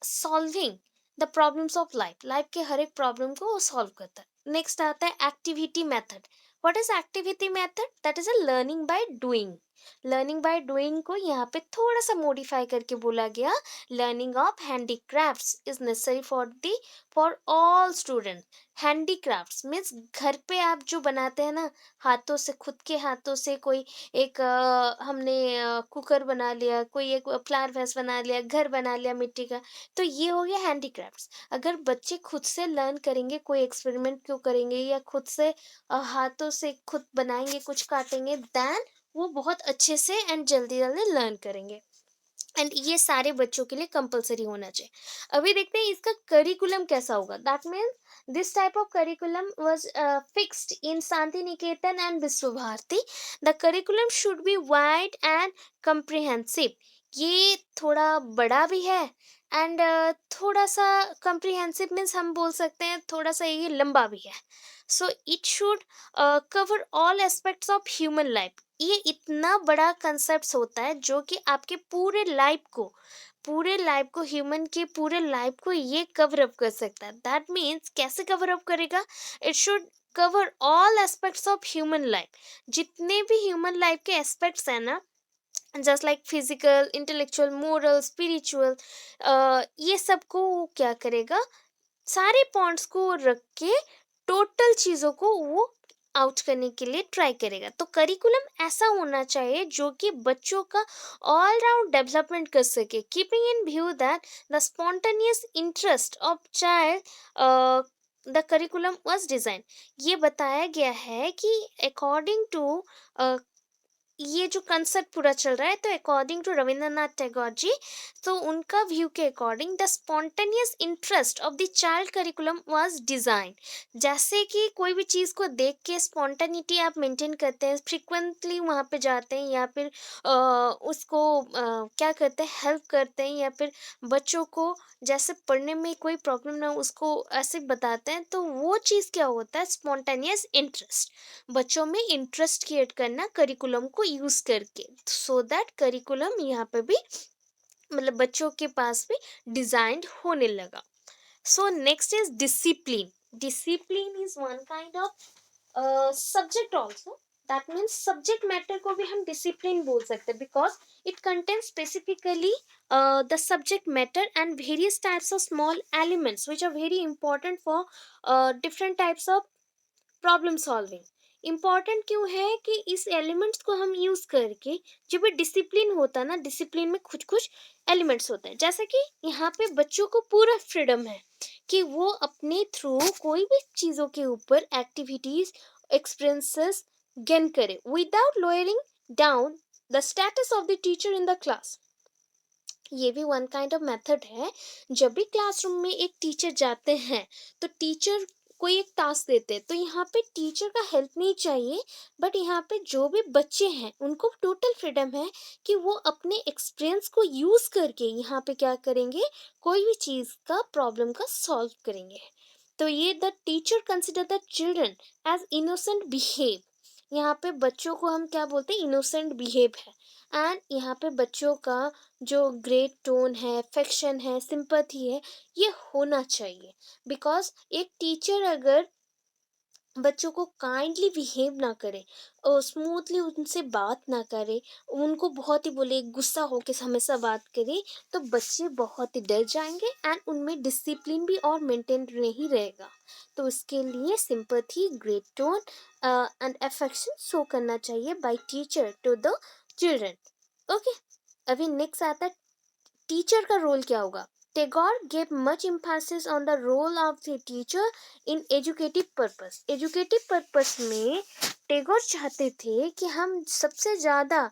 solving the problems of life के हर एक प्रॉब्लम को वो सॉल्व करता है। नेक्स्ट आता है activity method. What is activity method? That is a learning by doing. Learning by doing को यहाँ पे थोड़ा सा मॉडिफाई करके बोला गया, learning of handicrafts is necessary for all student. Handicrafts means घर पे आप जो बनाते हैं ना, हाथों से, खुद के हाथों से, कोई एक हमने कुकर बना लिया, कोई एक फ्लावर वेस बना लिया, घर बना लिया मिट्टी का, तो ये हो गया हैंडीक्राफ्ट्स। अगर बच्चे खुद से लर्न करेंगे, कोई एक्सपेरिमेंट क्यों करेंगे, या खुद से हाथों से खुद बनाएंगे, कुछ काटेंगे, देन वो बहुत अच्छे से एंड जल्दी जल्दी लर्न करेंगे, एंड ये सारे बच्चों के लिए कंपलसरी होना चाहिए। अभी देखते हैं इसका करिकुलम कैसा होगा। That means this type of curriculum was fixed in Shanti Niketan and Vishwa Bharati. The curriculum should be wide and comprehensive। ये थोड़ा बड़ा भी है एंड थोड़ा सा comprehensive मीन्स हम बोल सकते हैं थोड़ा सा ये लंबा भी है। So it should cover all aspects of human life. ये इतना बड़ा कंसेप्ट होता है जो कि आपके पूरे लाइफ को ह्यूमन के पूरे लाइफ को ये कवर अप कर सकता है। दैट मीन्स कैसे कवर अप करेगा? It should cover all aspects of human life. जितने भी ह्यूमन लाइफ के एस्पेक्ट्स हैं ना, just like physical, intellectual, moral, spiritual, ये सबको वो क्या करेगा, सारे पॉइंट्स को रख के टोटल चीज़ों को वो आउट करने के लिए ट्राई करेगा। तो करिकुलम ऐसा होना चाहिए जो कि बच्चों का ऑल राउंड डेवलपमेंट कर सके, keeping in view that the spontaneous interest of child the curriculum was design. ये बताया गया है कि अकॉर्डिंग टू ये जो कंसेप्ट पूरा चल रहा है, तो अकॉर्डिंग टू रविंद्रनाथ टैगोर जी, तो उनका व्यू के according the spontaneous interest of the child curriculum was design. जैसे कि कोई भी चीज़ को देख के स्पॉन्टेनिटी आप मेंटेन करते हैं, फ्रिक्वेंटली वहाँ पे जाते हैं, या फिर उसको क्या करते हैं, हेल्प करते हैं, या फिर बच्चों को जैसे पढ़ने में कोई प्रॉब्लम ना हो उसको ऐसे बताते हैं, तो वो चीज़ क्या होता है, स्पॉन्टेनियस इंटरेस्ट। बच्चों में इंटरेस्ट क्रिएट करना करिकुलम को यूज करके, सो दैट करिकुलम यहाँ पे भी मतलब बच्चों के पास भी डिजाइंड होने लगा। So next is discipline. Discipline is one kind of subject also, that means subject matter को भी हम डिसिप्लिन बोल सकते हैं, because it contains specifically the subject matter and various types of small elements which are very important for different types of problem solving. Important क्यों है कि इस एलिमेंट्स को हम यूज करके, जब भी डिसिप्लिन होता है ना, डिसिप्लिन में कुछ कुछ एलिमेंट्स होते हैं, जैसे कि यहाँ पे बच्चों को पूरा फ्रीडम है कि वो अपने थ्रू कोई भी चीज़ों के ऊपर एक्टिविटीज, एक्सपीरियंसेस गेन करे without lowering down the status of the teacher in the class. ये भी वन काइंड ऑफ मेथड है। जब भी क्लासरूम में एक टीचर जाते हैं, तो टीचर कोई एक टास्क देते हैं, तो यहाँ पे टीचर का हेल्प नहीं चाहिए, बट यहाँ पे जो भी बच्चे हैं उनको टोटल फ्रीडम है कि वो अपने एक्सपीरियंस को यूज करके यहाँ पे क्या करेंगे, कोई भी चीज का प्रॉब्लम का सॉल्व करेंगे। तो ये the teacher consider the children as innocent behave. यहाँ पे बच्चों को हम क्या बोलते हैं, इनोसेंट बिहेव है। एंड यहाँ पे बच्चों का जो ग्रेट टोन है, अफेक्शन है, सिंपैथी है, ये होना चाहिए। बिकॉज एक टीचर अगर बच्चों को काइंडली बिहेव ना करे और स्मूथली उनसे बात ना करे, उनको बहुत ही बोले, गुस्सा होके हमेशा बात करे, तो बच्चे बहुत ही डर जाएंगे एंड उनमें डिसिप्लिन भी और मेंटेन नहीं रहेगा। तो इसके लिए sympathy, great tone and affection show करना चाहिए by teacher to the children. Okay, अभी नेक्स्ट आता है टीचर का रोल क्या होगा। Tagore gave much emphasis on the role of the teacher in educative purpose. Educative purpose में टेगोर चाहते थे कि हम सबसे ज़्यादा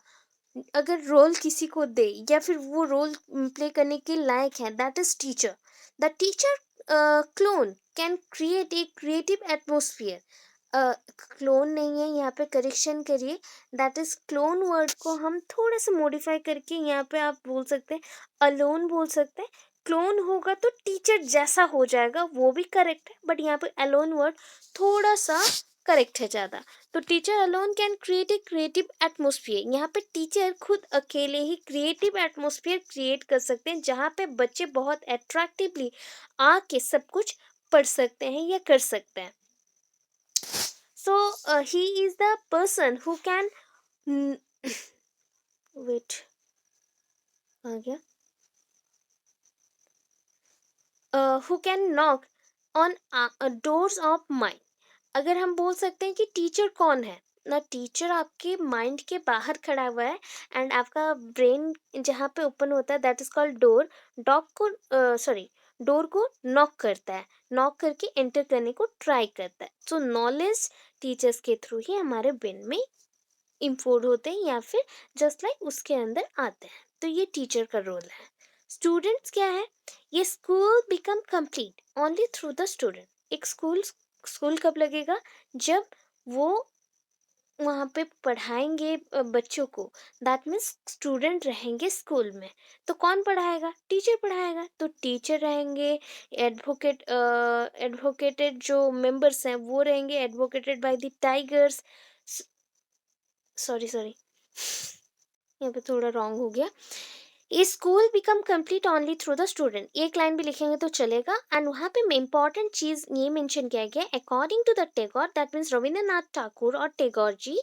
अगर रोल किसी को दे या फिर वो रोल प्ले करने के लायक है, that is teacher. The teacher clone can create a creative atmosphere. Clone नहीं है, यहाँ पे करेक्शन करिए, दैट इज क्लोन वर्ड को हम थोड़ा सा मॉडिफाई करके यहाँ पे आप बोल सकते हैं अलोन बोल सकते हैं। क्लोन होगा तो टीचर जैसा हो जाएगा, वो भी करेक्ट है, बट यहाँ पे अलोन वर्ड थोड़ा सा करेक्ट है ज़्यादा। तो teacher alone can create a creative atmosphere. यहाँ पे टीचर खुद अकेले ही क्रिएटिव एटमोसफियर क्रिएट कर सकते हैं, जहाँ पे बच्चे बहुत अट्रैक्टिवली आके सब कुछ पढ़ सकते हैं या कर सकते हैं। So he is the person who can wait आ गया who can knock on doors of mind। अगर हम बोल सकते हैं कि टीचर कौन है ना, टीचर आपके माइंड के बाहर खड़ा हुआ है एंड आपका ब्रेन जहाँ पे ओपन होता है, that is called door. Dog को सॉरी डोर को नॉक करता है, नॉक करके एंटर करने को ट्राई करता है। सो नॉलेज टीचर्स के थ्रू ही हमारे ब्रेन में इम्पोर्ट होते हैं या फिर जस्ट लाइक उसके अंदर आते हैं। तो ये टीचर का रोल है। स्टूडेंट्स क्या है, ये school become complete only through the student. एक स्कूल स्कूल कब लगेगा, जब वो वहाँ पे पढ़ाएंगे बच्चों को, दैट मीन्स स्टूडेंट रहेंगे स्कूल में। तो कौन पढ़ाएगा, टीचर पढ़ाएगा। तो टीचर रहेंगे, एडवोकेटेड जो मेंबर्स हैं वो रहेंगे advocated by the tigers. Sorry sorry, यहाँ पे थोड़ा रॉन्ग हो गया। A school become complete only through the student, एक लाइन भी लिखेंगे तो चलेगा। एंड वहाँ पे इंपॉर्टेंट चीज ये मेंशन किया गया, according to the Tagore, that means Rabindranath Thakur और Tagore ji,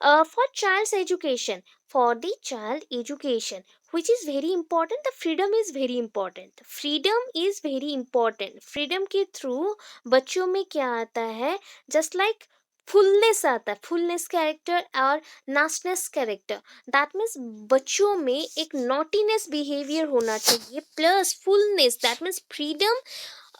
for child's education, for the child education which is very important, the freedom is very important, freedom is very important, freedom के थ्रू बच्चों में क्या आता है, जस्ट लाइक फुलनेस आता है, फुलनेस कैरेक्टर और नासनेस कैरेक्टर, दैट मीन्स बच्चों में एक नॉटीनेस बिहेवियर होना चाहिए plus fullness, that means freedom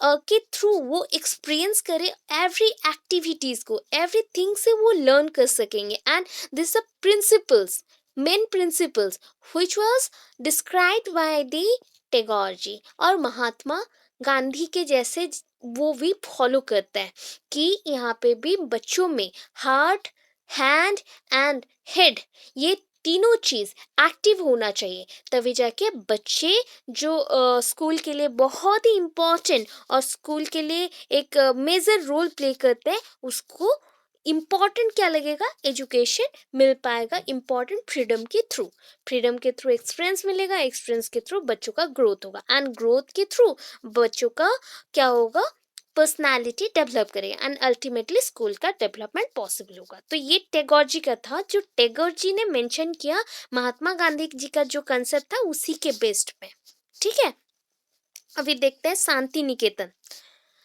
के थ्रू वो एक्सपीरियंस करे एवरी एक्टिविटीज को, एवरीथिंग से वो लर्न कर सकेंगे। And this the principles, main principles which was described by the Tagore ji और महात्मा गांधी के जैसे वो भी फॉलो करता है कि यहाँ पे भी बच्चों में हार्ट, हैंड एंड हेड, ये तीनों चीज एक्टिव होना चाहिए, तभी जाके बच्चे जो स्कूल के लिए बहुत ही इम्पोर्टेंट और स्कूल के लिए एक मेजर रोल प्ले करते हैं, उसको इम्पॉर्टेंट क्या लगेगा, एजुकेशन मिल पाएगा इम्पॉर्टेंट फ्रीडम के थ्रू, फ्रीडम के थ्रू एक्सपीरियंस मिलेगा, एक्सपीरियंस के थ्रू बच्चों का ग्रोथ होगा एंड ग्रोथ के थ्रू बच्चों का क्या होगा, पर्सनालिटी डेवलप करेगा एंड अल्टीमेटली स्कूल का डेवलपमेंट पॉसिबल होगा। तो ये टैगोर जी का था, जो टैगोर जी ने मेंशन किया महात्मा गांधी जी का जो कंसेप्ट था उसी के बेस्ड पे। ठीक है, अभी देखते हैं शांति निकेतन।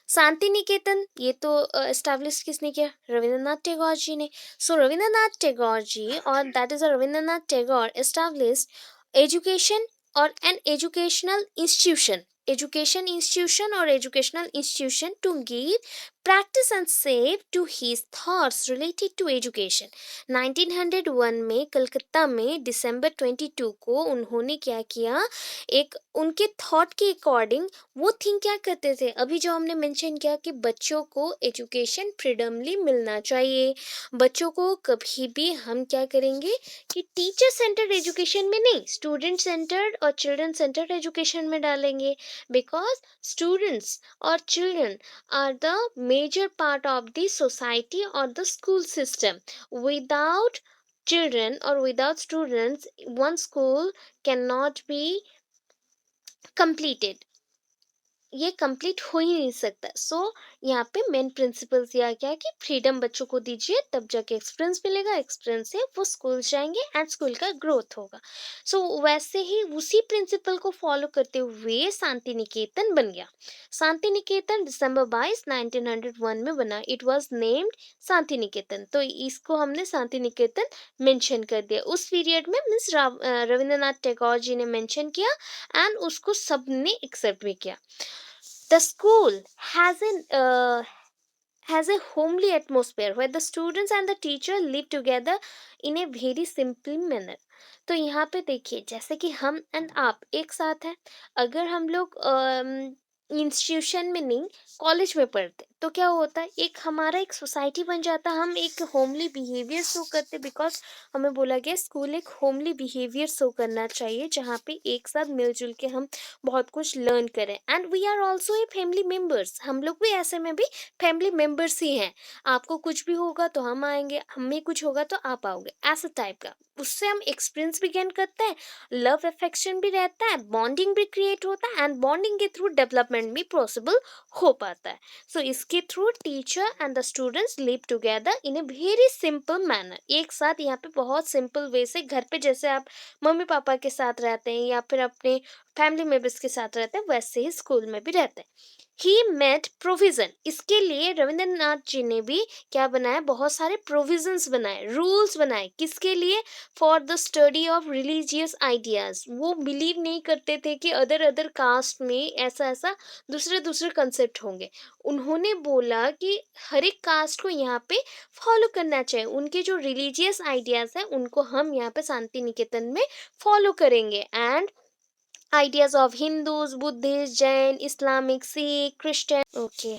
शांति निकेतन ये तो एस्टैब्लिश किसने किया, रविंद्रनाथ टैगोर जी ने। सो रविंद्रनाथ टैगोर जी और that is Rabindranath Tagore establish education और एन एजुकेशन इंस्टीट्यूशन और educational institution to give practice and save to his thoughts related to education. 1901 में कलकत्ता में दिसंबर 22 को उन्होंने क्या किया, एक उनके थॉट के अकॉर्डिंग वो थिंक क्या करते थे, अभी जो हमने मेंशन किया कि बच्चों को एजुकेशन फ्रीडमली मिलना चाहिए, बच्चों को कभी भी हम क्या करेंगे कि टीचर सेंटर्ड एजुकेशन में नहीं, स्टूडेंट सेंटर्ड और चिल्ड्रन सेंटर्ड एजुकेशन में डालेंगे, बिकॉज स्टूडेंट्स और children are the major part of the society or the school system. Without children or without students, one school cannot be completed, ये complete हो ही नहीं सकता। सो यहाँ पे मेन प्रिंसिपल्स यह क्या है कि फ्रीडम बच्चों को दीजिए, तब जाके एक्सपीरियंस मिलेगा, एक्सपीरियंस से वो स्कूल जाएंगे एंड स्कूल का ग्रोथ होगा। सो वैसे ही उसी प्रिंसिपल को फॉलो करते हुए शांति निकेतन बन गया। शांति निकेतन दिसंबर 22 1901 में बना, it was named Shanti Niketan, तो इसको हमने शांति निकेतन मेंशन कर दिया। उस पीरियड में मीन्स रविंद्रनाथ टैगोर जी ने मेंशन किया एंड उसको सबने एक्सेप्ट भी किया। The school has a homely atmosphere where the students and the teacher live together in a very simple manner. तो यहाँ पे देखिए, जैसे कि हम एंड आप एक साथ हैं, अगर हम लोग इंस्टीट्यूशन में नहीं कॉलेज में पढ़ते तो क्या होता है, एक हमारा एक सोसाइटी बन जाता है, हम एक होमली बिहेवियर शो करते, बिकॉज हमें बोला गया स्कूल एक होमली बिहेवियर शो करना चाहिए जहाँ पे एक साथ मिलजुल के हम बहुत कुछ लर्न करें and we are also a family members, हम लोग भी ऐसे में भी फैमिली मेम्बर्स ही हैं, आपको कुछ भी होगा तो हम आएंगे, हमें कुछ होगा तो आप आओगे, ऐसा टाइप का, उससे हम एक्सपीरियंस भी गेन करते हैं, लव अफेक्शन भी रहता है, बॉन्डिंग भी क्रिएट होता है एंड बॉन्डिंग के थ्रू डेवलपमेंट भी पॉसिबल हो पाता है। सो इसके through teacher and the students live together in a very simple manner, एक साथ यहाँ पे बहुत सिंपल वे से, घर पे जैसे आप मम्मी पापा के साथ रहते हैं या फिर अपने फैमिली मेंबर्स के साथ रहते हैं, वैसे ही स्कूल में भी रहते हैं। ही मेड प्रोविजन, इसके लिए रविंद्रनाथ जी ने भी क्या बनाया, बहुत सारे प्रोविजंस बनाए, रूल्स बनाए, किसके लिए, for the study of religious ideas. वो बिलीव नहीं करते थे कि अदर अदर कास्ट में ऐसा ऐसा दूसरे दूसरे कंसेप्ट होंगे, उन्होंने बोला कि हर एक कास्ट को यहाँ पे फॉलो करना चाहिए, उनके जो रिलीजियस आइडियाज हैं उनको हम यहाँ पे शांति निकेतन में फॉलो करेंगे and ideas of Hindus, Buddhist, Jain, Islamic, Sikh, Christian. Okay,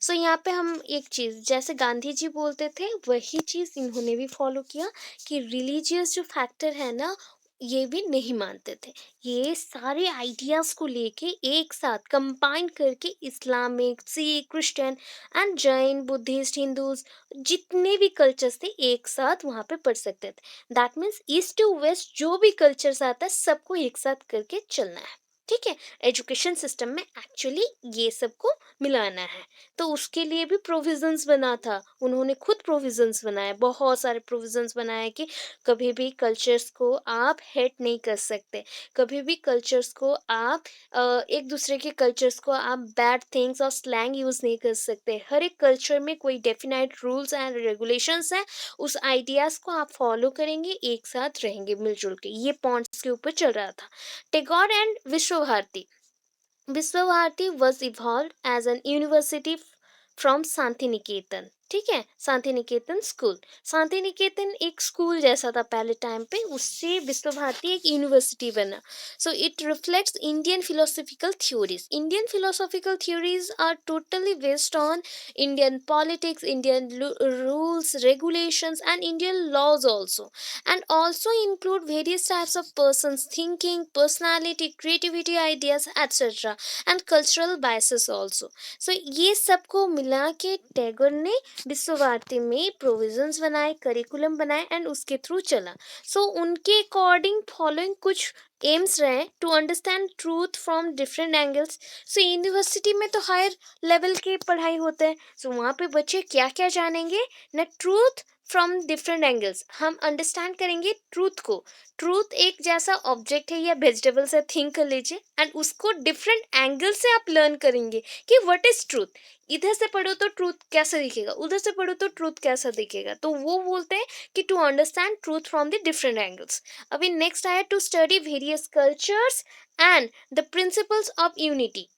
so यहाँ पे हम एक चीज़ जैसे गांधी जी बोलते थे वही चीज़ इन्होंने भी फॉलो किया कि रिलीजियस जो फैक्टर है ना, ये भी नहीं मानते थे। ये सारे आइडियाज़ को लेके एक साथ कंबाइन करके Islamic, Sikh, Christian and Jain, Buddhist, Hindus जितने भी कल्चर्स थे एक साथ वहाँ पे पढ़ सकते थे। That means east to west जो भी कल्चर्स आता है सबको एक साथ करके चलना है। ठीक है? एजुकेशन सिस्टम में एक्चुअली ये सबको मिलाना है। तो उसके लिए भी प्रोविज़न्स बना था। उन्होंने खुद प्रोविज़न्स बनाए, बहुत सारे प्रोविज़न्स बनाए कि कभी भी कल्चर्स को आप हेट नहीं कर सकते, कभी भी कल्चर्स को आप एक दूसरे के कल्चर्स को आप बैड थिंग्स और स्लैंग यूज़ नहीं कर सकते। हर एक कल्चर में कोई डेफिनाइट रूल्स एंड रेगुलेशंस हैं, उस आइडियाज़ को आप फॉलो करेंगे, एक साथ रहेंगे मिलजुल के। ये पॉइंट्स के ऊपर चल रहा था। Tagore and Vishwa Bharati, Vishwabharati was evolve as an university from Shanti Niketan. ठीक है, शांति निकेतन स्कूल। शांति निकेतन एक स्कूल जैसा था पहले टाइम पे, उससे विश्व भारती एक यूनिवर्सिटी बना। So it reflects Indian philosophical theories. Indian philosophical theories are totally based on Indian politics, Indian rules, regulations and Indian laws also, and also include various types of persons thinking, personality, creativity, ideas, etc. and cultural biases also. So ये सबको मिला के टैगोर ने विश्व भारती में provisions बनाए, curriculum बनाए and उसके थ्रू चला। सो उनके अकॉर्डिंग फॉलोइंग कुछ एम्स रहे to understand truth from different angles. So university में तो हायर लेवल की पढ़ाई होता है, सो वहाँ पे बच्चे क्या क्या जानेंगे ना, ट्रूथ फ्रॉम डिफरेंट एंगल्स। हम अंडरस्टैंड करेंगे ट्रूथ को। ट्रूथ एक जैसा ऑब्जेक्ट है या वेजिटेबल से थिंक कर लीजिए, एंड उसको डिफरेंट एंगल से आप लर्न करेंगे कि व्हाट इज ट्रूथ। इधर से पढ़ो तो ट्रूथ कैसा दिखेगा, उधर से पढ़ो तो ट्रूथ कैसा दिखेगा। तो वो बोलते हैं कि to understand truth from the different angles. अभी नेक्स्ट आया to study various cultures and the principles of unity.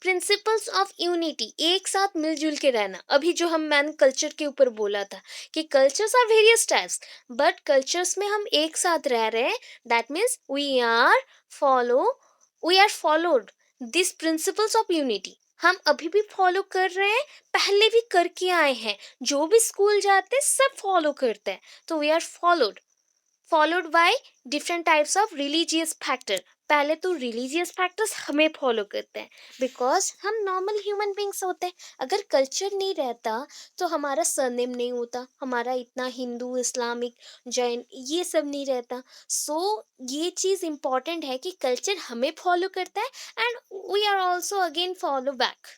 Principles of unity, एक साथ मिलजुल के रहना। अभी जो हम मैंने कल्चर के ऊपर बोला था कि cultures are various types, but cultures में हम एक साथ रह रहे हैं। That means follow we are followed this principles of unity. हम अभी भी फॉलो कर रहे हैं, पहले भी करके आए हैं। जो भी स्कूल जाते हैं सब फॉलो करते हैं। तो we are followed by different types of religious factor. पहले तो रिलीजियस फैक्टर्स हमें फॉलो करते हैं, बिकॉज हम नॉर्मल ह्यूमन बींग्स होते हैं। अगर कल्चर नहीं रहता तो हमारा सरनेम नहीं होता, हमारा इतना हिंदू, इस्लामिक, जैन ये सब नहीं रहता। सो ये चीज़ इम्पॉर्टेंट है कि कल्चर हमें फॉलो करता है and we are also again follow back.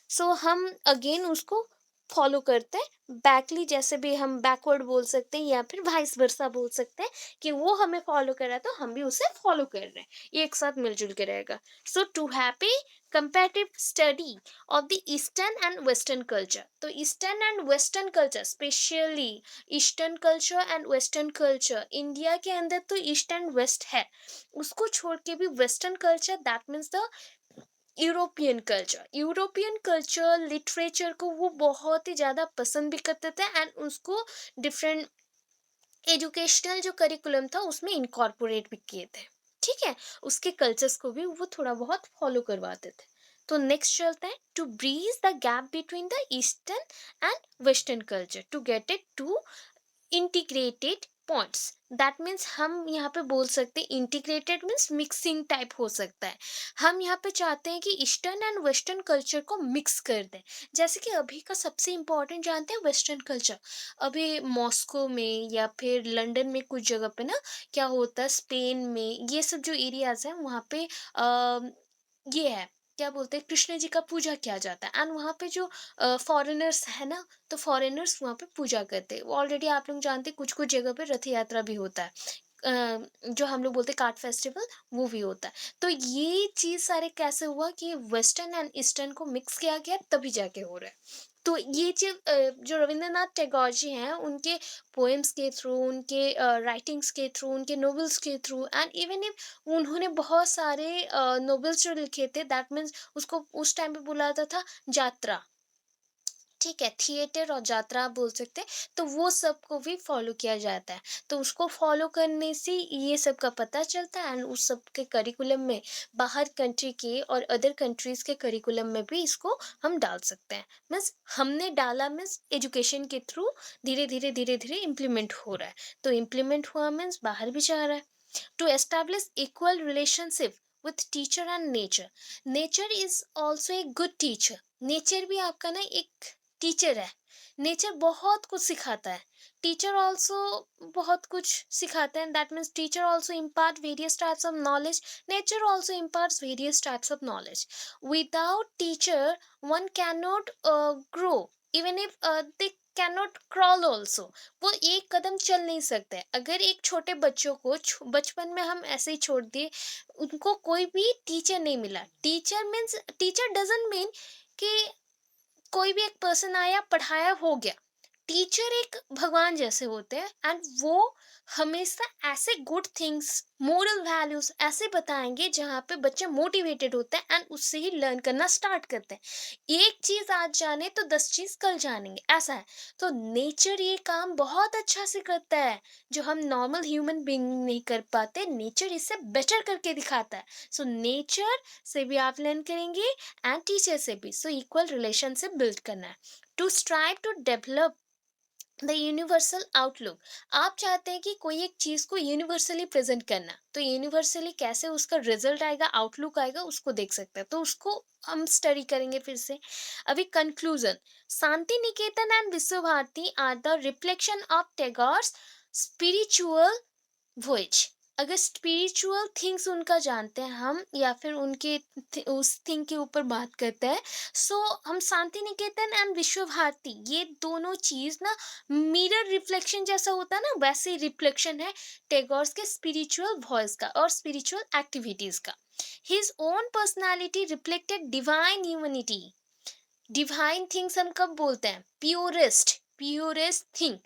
So हम अगेन उसको फॉलो करते हैं बैकली, जैसे भी हम बैकवर्ड बोल सकते हैं या फिर वाइस वर्सा बोल सकते हैं कि वो हमें फॉलो कर रहा है तो हम भी उसे फॉलो कर रहे हैं। ये एक साथ मिलजुल के रहेगा। So to happy comparative study of the eastern and western culture. तो eastern and western culture, specially eastern culture and western culture, India के अंदर तो ईस्ट एंड वेस्ट है, उसको छोड़ के भी western culture, that means the European culture literature को वो बहुत ही ज़्यादा पसंद भी करते थे एंड उसको डिफरेंट एजुकेशनल जो करिकुलम था उसमें इनकॉर्पोरेट भी किए थे। ठीक है, उसके कल्चर्स को भी वो थोड़ा बहुत फॉलो करवाते थे। तो नेक्स्ट चलते हैं to bridge the gap between the eastern and western culture to get it to integrated points. That means हम यहाँ पे बोल सकते हैं इंटीग्रेटेड मीन्स मिक्सिंग टाइप हो सकता है। हम यहाँ पे चाहते हैं कि ईस्टर्न एंड वेस्टर्न कल्चर को मिक्स कर दें। जैसे कि अभी का सबसे इम्पोर्टेंट जानते हैं वेस्टर्न कल्चर। अभी मॉस्को में या फिर लंदन में कुछ जगह पे ना क्या होता है, स्पेन में ये सब जो एरियाज हैं वहाँ पे ये है, क्या बोलते हैं, कृष्ण जी का पूजा किया जाता है एंड वहाँ पे जो फॉरेनर्स है ना, तो फॉरेनर्स वहाँ पे पूजा करते हैं। ऑलरेडी आप लोग जानते हैं कुछ कुछ जगह पे रथ यात्रा भी होता है, जो हम लोग बोलते हैं कार्ट फेस्टिवल, वो भी होता है। तो ये चीज़ सारे कैसे हुआ कि वेस्टर्न एंड ईस्टर्न को मिक्स किया गया तभी जाके हो रहा है। तो ये चीज़ जो रविंद्रनाथ टैगोर जी हैं उनके पोएम्स के थ्रू, उनके राइटिंग्स के थ्रू, उनके नॉवेल्स के थ्रू एंड इवन इफ उन्होंने बहुत सारे नॉवेल्स जो लिखे थे, दैट मीन्स उसको उस टाइम पे बुलाया जाता था जात्रा। ठीक है, थिएटर और यात्रा आप बोल सकते हैं। तो वो सबको भी फॉलो किया जाता है। तो उसको फॉलो करने से ये सब का पता चलता है एंड उस सब के करिकुलम में बाहर कंट्री के और अदर कंट्रीज़ के करिकुलम में भी इसको हम डाल सकते हैं। मीन्स हमने डाला मीन्स एजुकेशन के थ्रू धीरे-धीरे, धीरे-धीरे इम्प्लीमेंट हो रहा है। तो इम्प्लीमेंट हुआ मीन्स बाहर भी जा रहा है। to establish equal relationship with teacher and nature. Nature is also a good teacher. Nature भी आपका ना एक टीचर है. नेचर बहुत कुछ सिखाता है. टीचर ऑल्सो बहुत कुछ सिखाते हैं. That means teacher also impart various types of knowledge. Nature also imparts various types of knowledge. Without teacher, one cannot grow. Even if they cannot crawl also. वो एक कदम चल नहीं सकते. अगर एक छोटे बच्चों को बचपन में हम ऐसे ही छोड़ दिए, उनको कोई भी टीचर नहीं मिला. Teacher means, teacher doesn't mean कि कोई भी एक पर्सन आया पढ़ाया हो गया. टीचर एक भगवान जैसे होते हैं एंड वो हमेशा ऐसे गुड थिंग्स, मोरल वैल्यूज ऐसे बताएंगे जहाँ पे बच्चे मोटिवेटेड होते हैं एंड उससे ही लर्न करना स्टार्ट करते हैं. एक चीज आज जाने तो 10 चीज कल जानेंगे, ऐसा है. तो नेचर ये काम बहुत अच्छा से करता है जो हम नॉर्मल ह्यूमन बीइंग नहीं कर पाते. नेचर इससे बेटर करके दिखाता है. सो नेचर से भी आप लर्न करेंगे एंड टीचर से भी. सो इक्वल रिलेशनशिप बिल्ड करना है. To strive to develop the universal outlook. आप चाहते हैं कि कोई एक चीज को यूनिवर्सली प्रेजेंट करना, तो यूनिवर्सली कैसे उसका रिजल्ट आएगा, आउटलुक आएगा, उसको देख सकते हैं. तो उसको हम स्टडी करेंगे फिर से. अभी conclusion. Shanti Niketan and Vishwa Bharati are the reflection of Tagore's spiritual voyage. अगर स्पिरिचुअल थिंग्स उनका जानते हैं हम, या फिर उनके उस थिंग के ऊपर बात करते हैं, सो हम शांति निकेतन एंड विश्व भारती, ये दोनों चीज ना मिरर रिफ्लेक्शन जैसा होता है ना, वैसे रिफ्लेक्शन है टैगोर्स के स्पिरिचुअल वॉइस का और स्पिरिचुअल एक्टिविटीज का. His own personality reflected divine humanity. Divine things हम कब बोलते हैं? Purest, purest thing.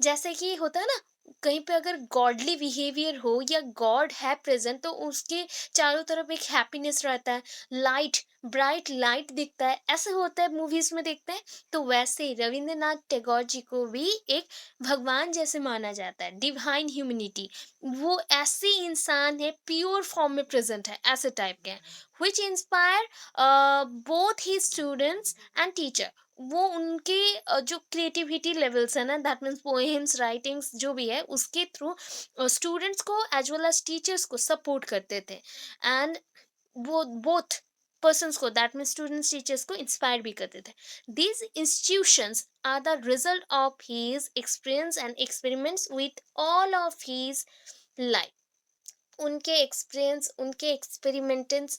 जैसे कि होता है ना, कहीं पे अगर गॉडली बिहेवियर हो या गॉड है प्रेजेंट, तो उसके चारों तरफ एक हैप्पीनेस रहता है, लाइट, ब्राइट लाइट दिखता है, ऐसे होता है मूवीज में देखते हैं. तो वैसे ही रविंद्रनाथ टैगोर जी को भी एक भगवान जैसे माना जाता है. डिवाइन ह्यूमनिटी, वो ऐसे इंसान है, प्योर फॉर्म में प्रेजेंट है, ऐसे टाइप के हैं. विच इंस्पायर बोथ ही स्टूडेंट्स एंड टीचर. वो उनके जो क्रिएटिविटी लेवल्स है ना, दैट मीन्स पोएम्स, राइटिंग्स जो भी है, उसके थ्रू स्टूडेंट्स को एज वेल एज टीचर्स को सपोर्ट करते थे. एंड वो बोथ पर्सन्स को, दैट मीन्स स्टूडेंट्स टीचर्स को इंस्पायर भी करते थे. These institutions are the result of his experience and experiments with all of his life. उनके एक्सपीरियंस, उनके एक्सपेरिमेंटेंस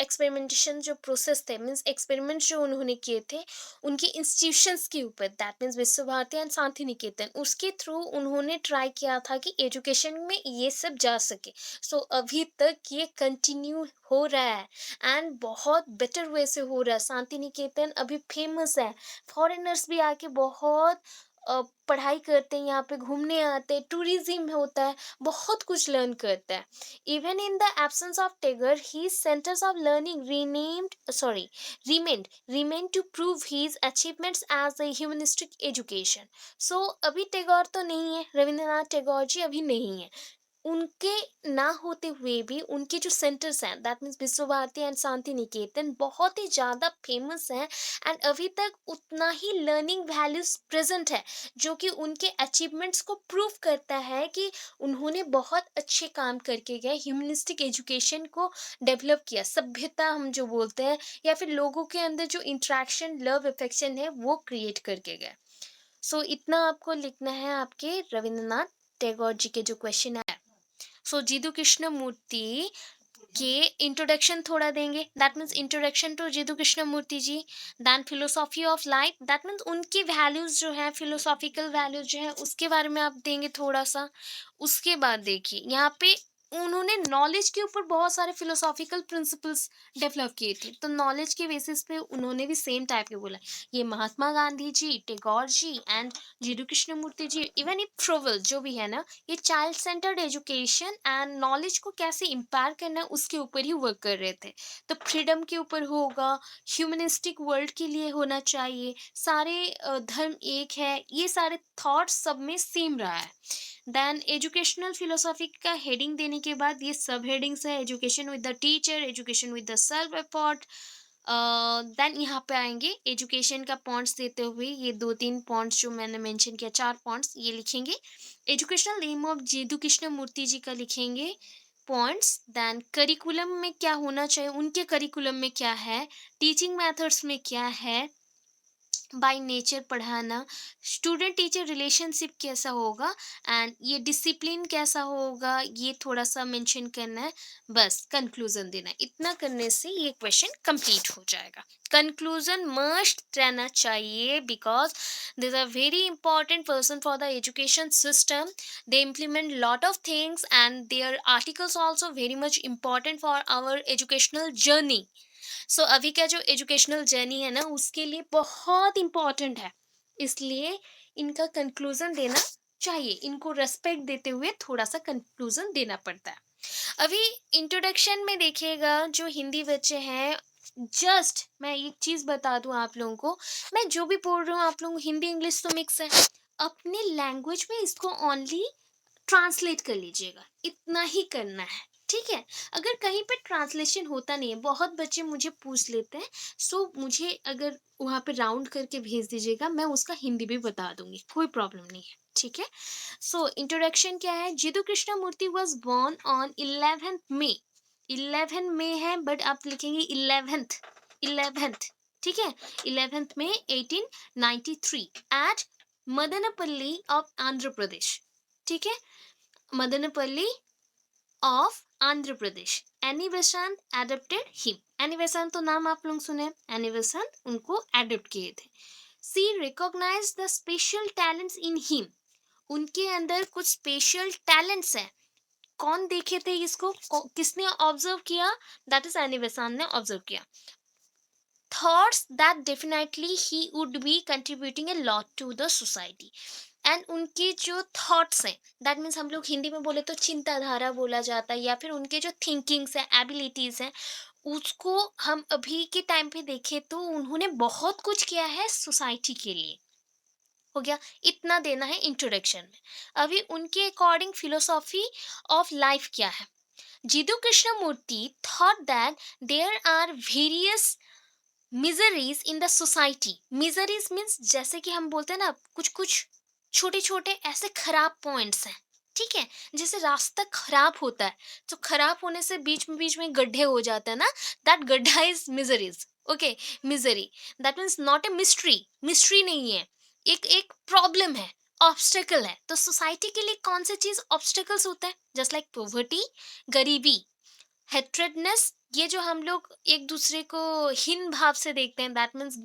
एक्सपेरिमेंटेशन जो प्रोसेस थे, मीन्स एक्सपेरिमेंट जो उन्होंने किए थे उनके इंस्टीट्यूशंस के ऊपर, दैट मीन्स विश्व भारती एंड शांति निकेतन, उसके थ्रू उन्होंने ट्राई किया था कि एजुकेशन में ये सब जा सके. सो अभी तक ये कंटिन्यू हो रहा है एंड बहुत बेटर वे से हो रहा है. शांति निकेतन अभी फेमस है. फॉरेनर्स भी आके बहुत पढ़ाई करते हैं, यहाँ पे घूमने आते हैं, टूरिज्म होता है, बहुत कुछ लर्न करता है. Even in the absence of Tagore, his centers of learning remained to prove his achievements as a humanistic education. So अभी टैगोर तो नहीं है, रविंद्रनाथ टैगोर जी अभी नहीं है. उनके ना होते हुए भी उनके जो सेंटर्स हैं, दैट मीन्स विश्व भारती एंड शांति निकेतन, बहुत ही ज़्यादा फेमस हैं एंड अभी तक उतना ही लर्निंग वैल्यूज प्रेजेंट है, जो कि उनके अचीवमेंट्स को प्रूव करता है कि उन्होंने बहुत अच्छे काम करके गए, ह्यूमनिस्टिक एजुकेशन को डेवलप किया. सभ्यता हम जो बोलते हैं, या फिर लोगों के अंदर जो इंट्रैक्शन, लव, अफेक्शन है, वो क्रिएट करके गए. सो इतना आपको लिखना है आपके रविंद्रनाथ टैगोर जी के जो क्वेश्चन है. सो जीतू कृष्ण मूर्ति के इंट्रोडक्शन थोड़ा देंगे, that means introduction to Jiddu Krishna Murthy ji. Then philosophy of life, that means उनकी वैल्यूज जो है, फिलोसॉफिकल वैल्यूज जो है, उसके बारे में आप देंगे थोड़ा सा. उसके बाद देखिए यहाँ पे उन्होंने नॉलेज के ऊपर बहुत सारे फिलोसॉफिकल प्रिंसिपल्स डेवलप किए थे. तो नॉलेज के बेसिस पे उन्होंने भी सेम टाइप के बोला. ये Mahatma Gandhi ji, Tagore ji and Jiddu Krishna Murthy ji, even E Froebel जो भी है ना, ये child centred education and knowledge को कैसे इम्पायर करना है उसके ऊपर ही वर्क कर रहे थे. तो फ्रीडम के ऊपर होगा, ह्यूमनिस्टिक वर्ल्ड के लिए होना चाहिए, सारे धर्म एक है, ये सारे थॉट्स सब में सेम रहा है. देन एजुकेशनल फिलोसॉफी का हेडिंग देने के बाद ये सब हेडिंग्स है: education with the teacher, education with the self effort, then यहाँ पे आएंगे एजुकेशन का पॉइंट्स देते हुए, ये 2-3 पॉइंट्स जो मैंने मेंशन किया, 4 पॉइंट्स ये लिखेंगे। एजुकेशनल एम ऑफ जेदू कृष्ण मूर्ति जी का लिखेंगे पॉइंट्स। देन करिकुलम में क्या होना चाहिए, उनके करिकुलम में क्या है, टीचिंग मेथड्स में क्या है, बाय नेचर पढ़ाना, स्टूडेंट टीचर रिलेशनशिप कैसा होगा, एंड ये डिसिप्लिन कैसा होगा, ये थोड़ा सा मेंशन करना है। बस कंक्लूजन देना है। इतना करने से ये क्वेश्चन कंप्लीट हो जाएगा। कंक्लूजन मस्ट रहना चाहिए because this are very important person for the education system. They implement lot of things and their articles also very much important for our educational journey. So अभी का जो educational journey है ना, उसके लिए बहुत इम्पॉर्टेंट है, इसलिए इनका कंक्लूजन देना चाहिए। इनको रेस्पेक्ट देते हुए थोड़ा सा कंक्लूजन देना पड़ता है। अभी इंट्रोडक्शन में देखिएगा, जो हिंदी बच्चे हैं, जस्ट मैं एक चीज बता दूं आप लोगों को, मैं जो भी बोल रही हूँ आप लोगों को हिंदी इंग्लिश तो मिक्स है, अपने लैंग्वेज में इसको ओनली ट्रांसलेट कर लीजिएगा, इतना ही करना है। ठीक है, अगर कहीं पे ट्रांसलेशन होता नहीं है, बहुत बच्चे मुझे पूछ लेते हैं, सो मुझे अगर वहाँ पे राउंड करके भेज दीजिएगा, मैं उसका हिंदी भी बता दूंगी, कोई प्रॉब्लम नहीं है। ठीक है, सो इंट्रोडक्शन क्या है, जिदू कृष्ण मूर्ति वॉज बॉर्न ऑन 11 मई। 11 मई है बट आप लिखेंगे 11th। ठीक है, 11 मई 1893 एट मदनपल्ली ऑफ आंध्र प्रदेश। ठीक है, Madanapalle of Andhra Pradesh. Any बेसांत adapted him. Any बेसांत तो नाम आप लोग सुने, एनी बेसांत उनको एडप्ट किए थे। See recognise the special talents in him. उनके अंदर कुछ स्पेशल टैलेंट्स हैं। कौन देखे थे इसको, किसने ऑब्जर्व किया, दैट इज एनी बेसांत ने ऑब्जर्व किया। Thoughts that definitely he would be contributing a lot to the society. And उनके जो थॉट्स हैं, दैट मीन्स हम लोग हिंदी में बोले तो चिंताधारा बोला जाता है, या फिर उनके जो थिंकिंग्स हैं, एबिलिटीज हैं, उसको हम अभी के टाइम पे देखें तो उन्होंने बहुत कुछ किया है सोसाइटी के लिए। हो गया, इतना देना है इंट्रोडक्शन में। अभी उनके अकॉर्डिंग फिलोसॉफी ऑफ लाइफ क्या है। Jiddu Krishna Murti thought that there are various miseries in the society. Miseries means जैसे कि हम बोलते हैं ना, कुछ कुछ छोटे छोटे ऐसे खराब पॉइंट्स हैं। ठीक है, जैसे रास्ता खराब होता है, तो खराब होने से बीच में गड्ढे हो जाते हैं ना, दैट गड्ढा is miseries. Okay, misery, that means not a mystery, mystery नहीं है, एक एक प्रॉब्लम है, ऑब्स्टेकल है। तो सोसाइटी के लिए कौन सी चीज ऑब्स्टेकल्स होता है, जस्ट लाइक पॉवर्टी, गरीबी, हेट्रेडनेस, ये जो हम लोग एक दूसरे को हीन भाव से देखते हैं, दैट मीन्स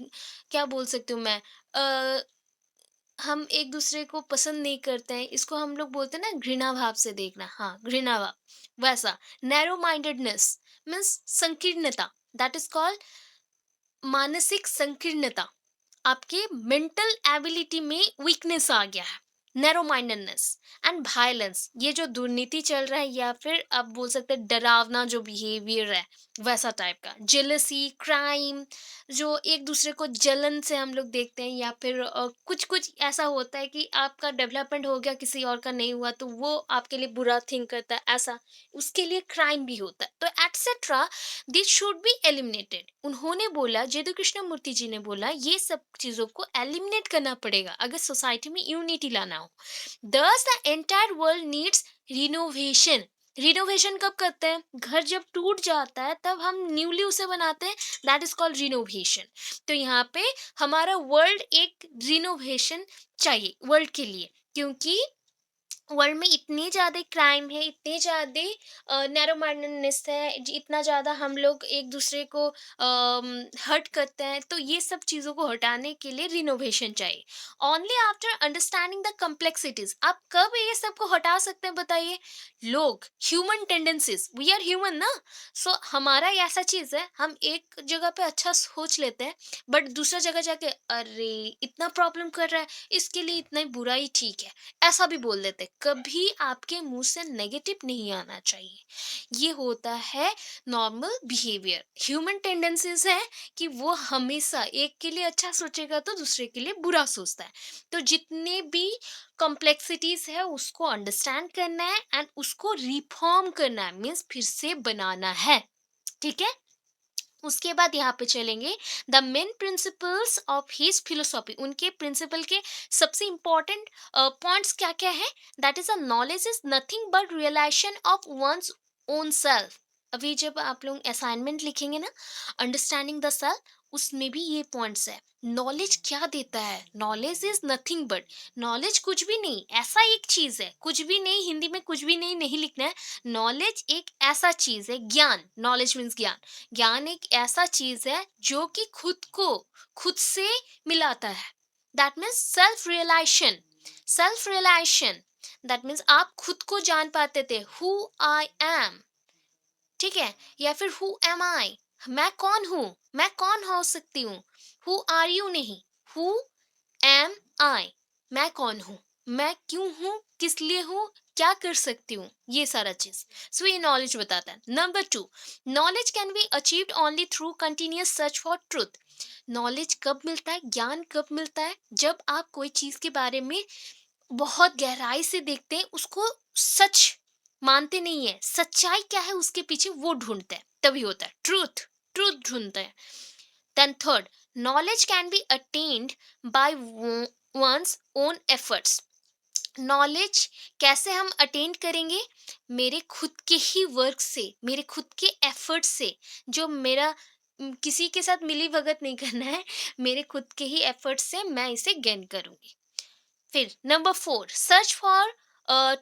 क्या बोल सकती हूँ मैं, अ, हम एक दूसरे को पसंद नहीं करते हैं, इसको हम लोग बोलते हैं ना घृणा भाव से देखना, हाँ घृणा भाव। वैसा नैरो माइंडेडनेस मीन्स संकीर्णता, दैट इज कॉल्ड मानसिक संकीर्णता। आपके मेंटल एबिलिटी में वीकनेस आ गया है, नैरो माइंडेडनेस। एंड वायलेंस, ये जो दुर्नीति चल रहा है, या फिर आप बोल सकते हैं डरावना जो बिहेवियर है, वैसा टाइप का। जेलसी, क्राइम, जो एक दूसरे को जलन से हम लोग देखते हैं, या फिर कुछ कुछ ऐसा होता है कि आपका डेवलपमेंट हो गया, किसी और का नहीं हुआ, तो वो आपके लिए बुरा थिंक करता है, ऐसा उसके लिए क्राइम भी होता है, तो etcetera this should be eliminated. उन्होंने बोला, जयदु कृष्ण मूर्ति जी ने बोला, ये सब चीजों को एलिमिनेट करना पड़ेगा अगर सोसाइटी में यूनिटी लाना हो। दस the entire world needs renovation. Renovation कब करते हैं, घर जब टूट जाता है तब हम न्यूली उसे बनाते हैं, दैट इज कॉल्ड रिनोवेशन। तो यहाँ पे हमारा वर्ल्ड एक रिनोवेशन चाहिए वर्ल्ड के लिए, क्योंकि वर्ल्ड में इतनी ज़्यादा क्राइम है, इतनी ज़्यादा नैरो माइंडेडनेस है, इतना ज़्यादा हम लोग एक दूसरे को हर्ट करते हैं, तो ये सब चीज़ों को हटाने के लिए रिनोवेशन चाहिए। Only after understanding the complexities. आप कब ये सब को हटा सकते हैं बताइए, लोग, human tendencies, we are human ना। सो हमारा ये ऐसा चीज़ है, हम एक जगह पे अच्छा सोच लेते हैं, बट दूसरा जगह जाके अरे इतना प्रॉब्लम कर रहा है, इसके लिए इतना ही बुरा ही ठीक है, ऐसा भी बोल देते। कभी आपके मुंह से नेगेटिव नहीं आना चाहिए, ये होता है नॉर्मल बिहेवियर। ह्यूमन टेंडेंसीज है कि वो हमेशा एक के लिए अच्छा सोचेगा तो दूसरे के लिए बुरा सोचता है। तो जितने भी कॉम्प्लेक्सिटीज है उसको अंडरस्टैंड करना है एंड उसको रिफॉर्म करना है, मीन्स फिर से बनाना है। ठीक है, उसके बाद यहाँ पे चलेंगे the main principles of his philosophy, उनके प्रिंसिपल के सबसे इंपॉर्टेंट पॉइंट्स क्या क्या है। That is a knowledge is nothing but realization of one's own self. अभी जब आप लोग असाइनमेंट लिखेंगे ना, अंडरस्टैंडिंग द सेल्फ, उसमें भी ये पॉइंट्स है। नॉलेज क्या देता है, knowledge is nothing but, knowledge कुछ भी नहीं, ऐसा एक चीज है, कुछ भी नहीं, हिंदी में कुछ भी नहीं, नहीं लिखना है। नॉलेज एक ऐसा चीज है, ज्ञान, नॉलेज मीन्स ज्ञान। ज्ञान एक ऐसा चीज है जो कि खुद को खुद से मिलाता है। That means self realization, self realization. That means आप खुद को जान पाते थे, हु आई एम, ठीक है, या फिर हु एम आई, मैं कौन हूं, मैं कौन हो सकती हूँ। हु आर यू नहीं, हु एम आई, मैं कौन हूँ, मैं क्यों हूँ, किस लिए हूँ, क्या कर सकती हूँ, ये सारा चीज। सो ये नॉलेज बताता है। Number two, knowledge can be achieved only through continuous search for truth. Knowledge कब मिलता है, ज्ञान कब मिलता है, जब आप कोई चीज के बारे में बहुत गहराई से देखते हैं, उसको सच मानते नहीं है, सच्चाई क्या है उसके पीछे वो ढूंढते हैं, तभी होता है ट्रूथ, ट्रूथ ढूंढते हैं। Then third, knowledge can be attained by one's own efforts। Knowledge कैसे हम अटेंड करेंगे, मेरे खुद के ही वर्क से, मेरे खुद के एफर्ट से, जो मेरा किसी के साथ मिली भगत नहीं करना है, मेरे खुद के ही एफर्ट से मैं इसे गेन करूंगी। फिर number four, search for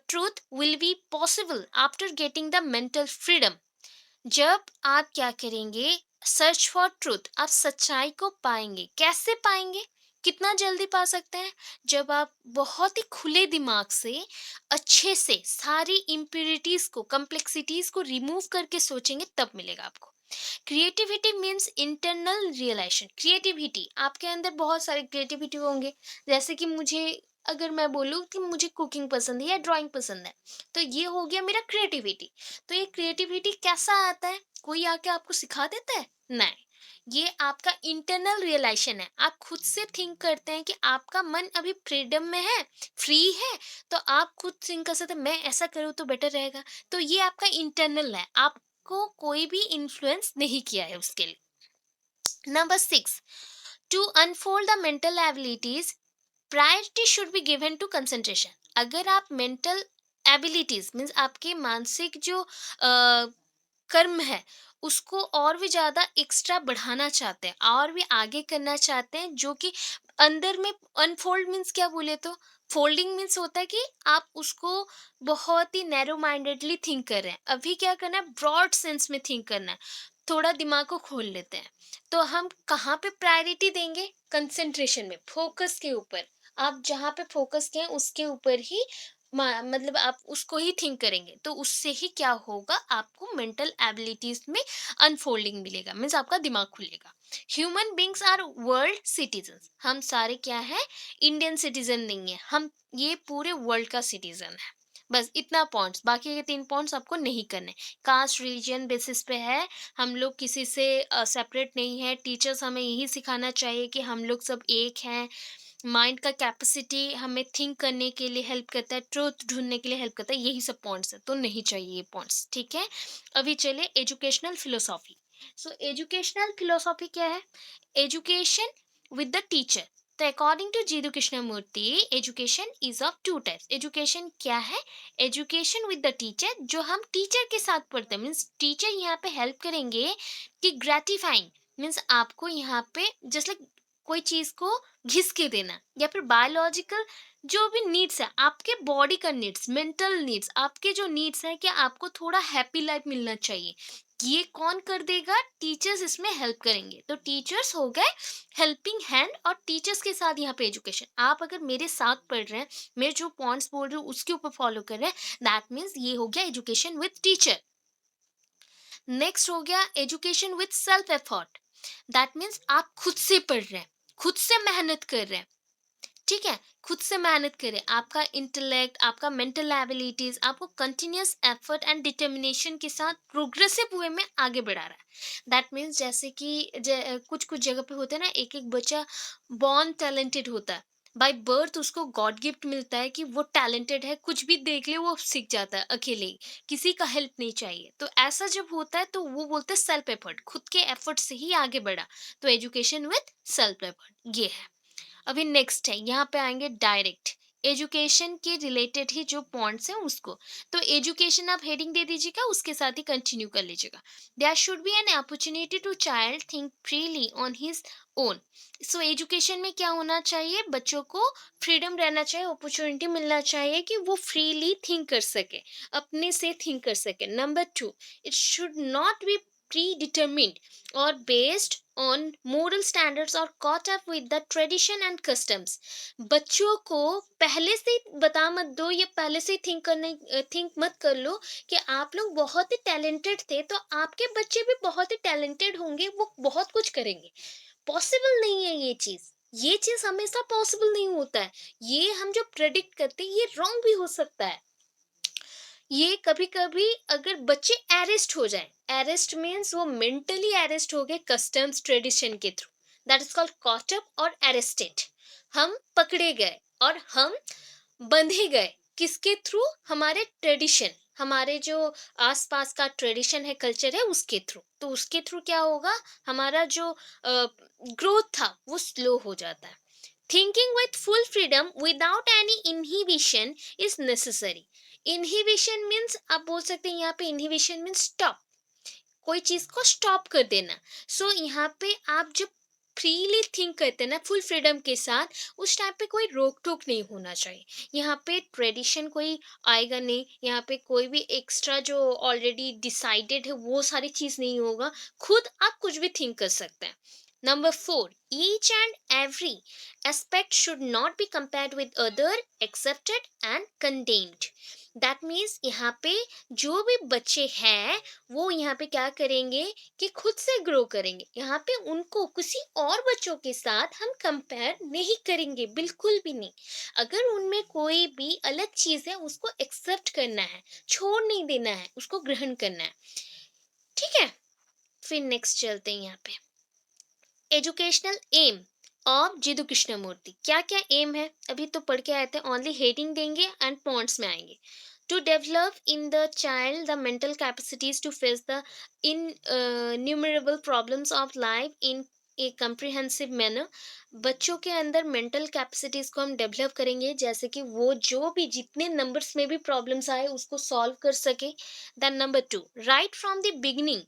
truth will be possible after getting the mental freedom. जब आप क्या करेंगे, सर्च फॉर ट्रूथ, आप सच्चाई को पाएंगे। कैसे पाएंगे, कितना जल्दी पा सकते हैं, जब आप बहुत ही खुले दिमाग से अच्छे से सारी इम्प्योरिटीज को, कम्प्लेक्सिटीज को रिमूव करके सोचेंगे, तब मिलेगा आपको। Creativity means internal realization. Creativity, आपके अंदर बहुत सारे क्रिएटिविटी होंगे, जैसे कि मुझे, अगर मैं बोलूँ कि मुझे कुकिंग पसंद है या ड्राइंग पसंद है, तो ये हो गया मेरा क्रिएटिविटी। तो ये क्रिएटिविटी कैसा आता है, कोई आके आपको सिखा देता है, नहीं, ये आपका इंटरनल रियलाइजेशन है। आप खुद से थिंक करते हैं कि आपका मन अभी फ्रीडम में है, फ्री है, तो आप खुद थिंक कर सकते हैं मैं ऐसा करूँ तो बेटर रहेगा। तो ये आपका इंटरनल है, आपको कोई भी इन्फ्लुएंस नहीं किया है उसके लिए। Number six, to unfold the mental abilities priority should be given to concentration. अगर आप मेंटल एबिलिटीज मीन्स आपके मानसिक जो कर्म है, उसको और भी ज़्यादा एक्स्ट्रा बढ़ाना चाहते हैं, और भी आगे करना चाहते हैं, जो कि अंदर में अनफोल्ड मीन्स क्या बोले तो, फोल्डिंग मीन्स होता है कि आप उसको बहुत ही नैरो माइंडेडली थिंक कर रहे हैं। अभी क्या करना है, ब्रॉड सेंस में थिंक करना है, थोड़ा दिमाग को खोल लेते हैं। तो हम कहाँ पे प्रायोरिटी देंगे, कंसंट्रेशन में, फोकस के ऊपर। आप जहाँ पे फोकस किए उसके ऊपर ही मतलब आप उसको ही थिंक करेंगे, तो उससे ही क्या होगा, आपको मेंटल एबिलिटीज में अनफोल्डिंग मिलेगा, मीन्स आपका दिमाग खुलेगा। Human beings are world citizen, हम सारे क्या है, इंडियन सिटीजन नहीं है, हम ये पूरे वर्ल्ड का सिटीजन है। बस इतना पॉइंट्स, बाकी के तीन पॉइंट्स आपको नहीं करने। कास्ट रिलीजन बेसिस पे है, हम लोग किसी से सेपरेट नहीं है। टीचर्स हमें यही सिखाना चाहिए कि हम लोग सब एक हैं। माइंड का कैपेसिटी हमें थिंक करने के लिए हेल्प करता है, ट्रूथ ढूंढने के लिए हेल्प करता है, यही सब पॉइंट्स है, तो नहीं चाहिए ये पॉइंट्स, ठीक है। अभी चले educational philosophy. So educational philosophy क्या है, एजुकेशन विद द टीचर। तो according to Jiddu Krishnamurti, education is of two types. Education क्या है, एजुकेशन विद द टीचर, जो हम टीचर के साथ पढ़ते हैं, मीन्स टीचर यहाँ पे हेल्प करेंगे कि ग्रेटिफाइंग मीन्स आपको यहाँ पे जस्ट लाइक कोई चीज को घिस के देना, या फिर बायोलॉजिकल जो भी नीड्स है, आपके बॉडी का नीड्स, मेंटल नीड्स, आपके जो नीड्स है कि आपको थोड़ा हैप्पी लाइफ मिलना चाहिए, ये कौन कर देगा, टीचर्स इसमें हेल्प करेंगे। तो टीचर्स हो गए हेल्पिंग हैंड, और टीचर्स के साथ यहाँ पे एजुकेशन। आप अगर मेरे साथ पढ़ रहे हैं, मैं जो पॉइंट्स बोल रही हूँ उसके ऊपर फॉलो कर रहे हैं, दैट मीन्स ये हो गया एजुकेशन विद टीचर। नेक्स्ट हो गया education with self effort. That means आप खुद से पढ़ रहे हैं, खुद से मेहनत कर रहे हैं, ठीक है, खुद से मेहनत करें। आपका इंटेलेक्ट, आपका मेंटल एबिलिटीज आपको कंटिन्यूअस एफर्ट एंड डिटर्मिनेशन के साथ प्रोग्रेसिव वे में आगे बढ़ा रहा है। दैट मीन्स जैसे कि कुछ कुछ जगह पे होते हैं ना, एक एक बच्चा बॉर्न टैलेंटेड होता है, बाय बर्थ उसको गॉड गिफ्ट मिलता है कि वो टैलेंटेड है, कुछ भी देख ले वो सीख जाता है अकेले ही, किसी का हेल्प नहीं चाहिए। तो ऐसा जब होता है तो वो बोलते हैं सेल्फ एफर्ट, खुद के एफर्ट से ही आगे बढ़ा। तो एजुकेशन विद सेल्फ एफर्ट ये है। अभी नेक्स्ट है, यहाँ पे आएंगे डायरेक्ट एजुकेशन के रिलेटेड ही जो पॉइंट्स हैं उसको। तो एजुकेशन आप हेडिंग दे दीजिएगा, उसके साथ ही कंटिन्यू कर लीजिएगा। There should be an opportunity to child think freely on his own. So education में क्या होना चाहिए, बच्चों को फ्रीडम रहना चाहिए, अपॉर्चुनिटी मिलना चाहिए कि वो फ्रीली थिंक कर सके, अपने से थिंक कर सके। Number two, it should not be pre determined or based on moral standards or caught up with the tradition and customs। बच्चों को पहले से ही बता मत दो, ये पहले से ही थिंक मत कर लो कि आप लोग बहुत ही टैलेंटेड थे तो आपके बच्चे भी बहुत ही टैलेंटेड होंगे, वो बहुत कुछ करेंगे। पॉसिबल नहीं है ये चीज हमेशा पॉसिबल नहीं होता है। ये हम जो प्रेडिक्ट करते हैं ये रॉन्ग भी हो सकता है। ये कभी कभी अगर बच्चे अरेस्ट हो जाए, अरेस्ट मीन्स वो मेंटली अरेस्ट हो गए कस्टम्स ट्रेडिशन के through, that is called caught up और अरेस्टेड। हम पकड़े गए और हम बंधे गए, किसके थ्रू, हमारे ट्रेडिशन, हमारे जो आसपास का ट्रेडिशन है, कल्चर है, उसके थ्रू। तो उसके थ्रू क्या होगा, हमारा जो ग्रोथ था वो स्लो हो जाता है। Thinking with full freedom without any inhibition is necessary. Inhibition means आप बोल सकते हैं यहाँ पे, इनहिबिशन मीन्स स्टॉप, कोई चीज को स्टॉप कर देना। सो यहाँ पे आप जब फ्रीली थिंक करते हैं ना फुल फ्रीडम के साथ, उस टाइम पे कोई रोक टोक नहीं होना चाहिए। यहाँ पे ट्रेडिशन कोई आएगा नहीं, यहाँ पे कोई भी एक्स्ट्रा जो ऑलरेडी डिसाइडेड है वो सारी चीज नहीं होगा, खुद आप कुछ भी थिंक कर सकते हैं। Number four, each and every aspect should not be compared with other, accepted and condemned. That means यहाँ पे जो भी बच्चे हैं वो यहाँ पे क्या करेंगे कि खुद से ग्रो करेंगे। यहाँ पे उनको किसी और बच्चों के साथ हम कंपेयर नहीं करेंगे, बिल्कुल भी नहीं। अगर उनमें कोई भी अलग चीज है उसको एक्सेप्ट करना है, छोड़ नहीं देना है, उसको ग्रहण करना है। ठीक है, फिर नेक्स्ट चलते हैं यहाँ पे, एजुकेशनल एम ऑफ जिदू कृष्णमूर्ति। क्या क्या एम है अभी तो पढ़ के आए थे, ओनली हेडिंग देंगे एंड पॉइंट्स में आएंगे। To develop in the child the mental capacities to face the innumerable problems of life in a comprehensive manner। बच्चों के अंदर मेंटल कैपेसिटीज को हम डेवलप करेंगे, जैसे कि वो जो भी जितने नंबर्स में भी प्रॉब्लम्स आए उसको सॉल्व कर सके। Then number two, right from the beginning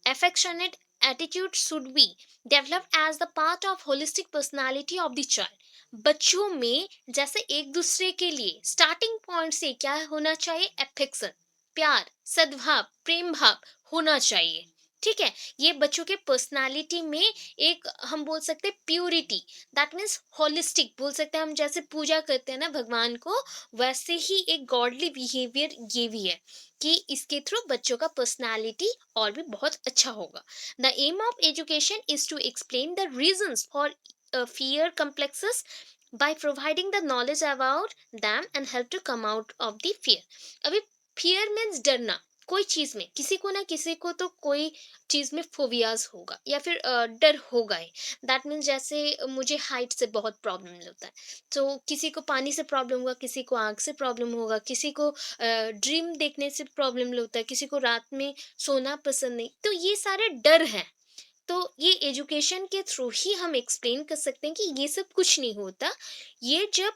affectionate attitude should be developed as the part of holistic personality of the child। बच्चों में जैसे एक दूसरे के लिए स्टार्टिंग पॉइंट से क्या होना चाहिए, अफेक्शन, प्यार, सद्भाव, प्रेम भाव होना चाहिए। ठीक है, ये बच्चों के पर्सनालिटी में एक हम बोल सकते हैं प्योरिटी, दैट मीन्स होलिस्टिक बोल सकते हैं हम, जैसे पूजा करते हैं ना भगवान को, वैसे ही एक गॉडली बिहेवियर ये भी है कि इसके थ्रू बच्चों का पर्सनालिटी और भी बहुत अच्छा होगा। The aim of education is to explain the reasons for fear complexes by providing the knowledge about them and help to come out of the fear। अभी fear means डरना, कोई चीज में, किसी को ना किसी को तो कोई चीज में फोबियाज होगा या फिर डर होगा ही। दैट मीन्स जैसे मुझे हाइट से बहुत प्रॉब्लम होता है, तो किसी को पानी से प्रॉब्लम होगा, किसी को आग से प्रॉब्लम होगा, किसी को ड्रीम देखने से प्रॉब्लम होता है, किसी को रात में सोना पसंद नहीं। तो ये सारे डर हैं, तो ये एजुकेशन के थ्रू ही हम एक्सप्लेन कर सकते हैं कि ये सब कुछ नहीं होता। ये जब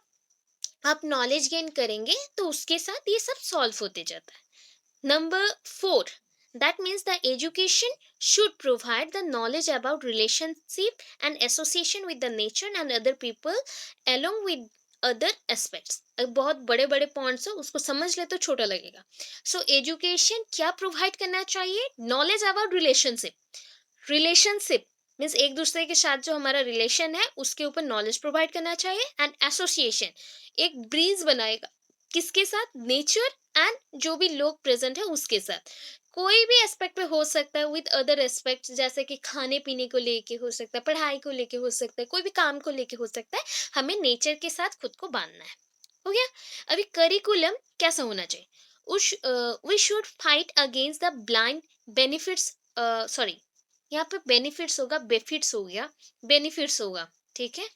आप नॉलेज गेन करेंगे तो उसके साथ ये सब सॉल्व होते जाता है। Number four, that means the education should provide the knowledge about relationship and association with the nature and other people along with other aspects। अब बहुत बड़े बड़े पॉइंट्स है, उसको समझ ले तो छोटा लगेगा। सो एजुकेशन क्या प्रोवाइड करना चाहिए, नॉलेज अबाउट रिलेशनशिप मीन्स एक दूसरे के साथ जो हमारा रिलेशन है उसके ऊपर नॉलेज प्रोवाइड करना चाहिए। एंड एसोसिएशन, एक ब्रीज बनाएगा, किसके साथ, नेचर एंड जो भी लोग प्रेजेंट है उसके साथ। कोई भी एस्पेक्ट पे हो सकता है विद अदर एस्पेक्ट, जैसे कि खाने पीने को लेके हो सकता है, पढ़ाई को लेके हो सकता है, कोई भी काम को लेके हो सकता है। हमें नेचर के साथ खुद को बांधना है। हो गया। अभी करिकुलम कैसा होना चाहिए, उस we should fight against the blind benefits, sorry यहाँ पे बेनिफिट्स होगा, बेफिट्स हो गया, बेनिफिट्स होगा। ठीक है,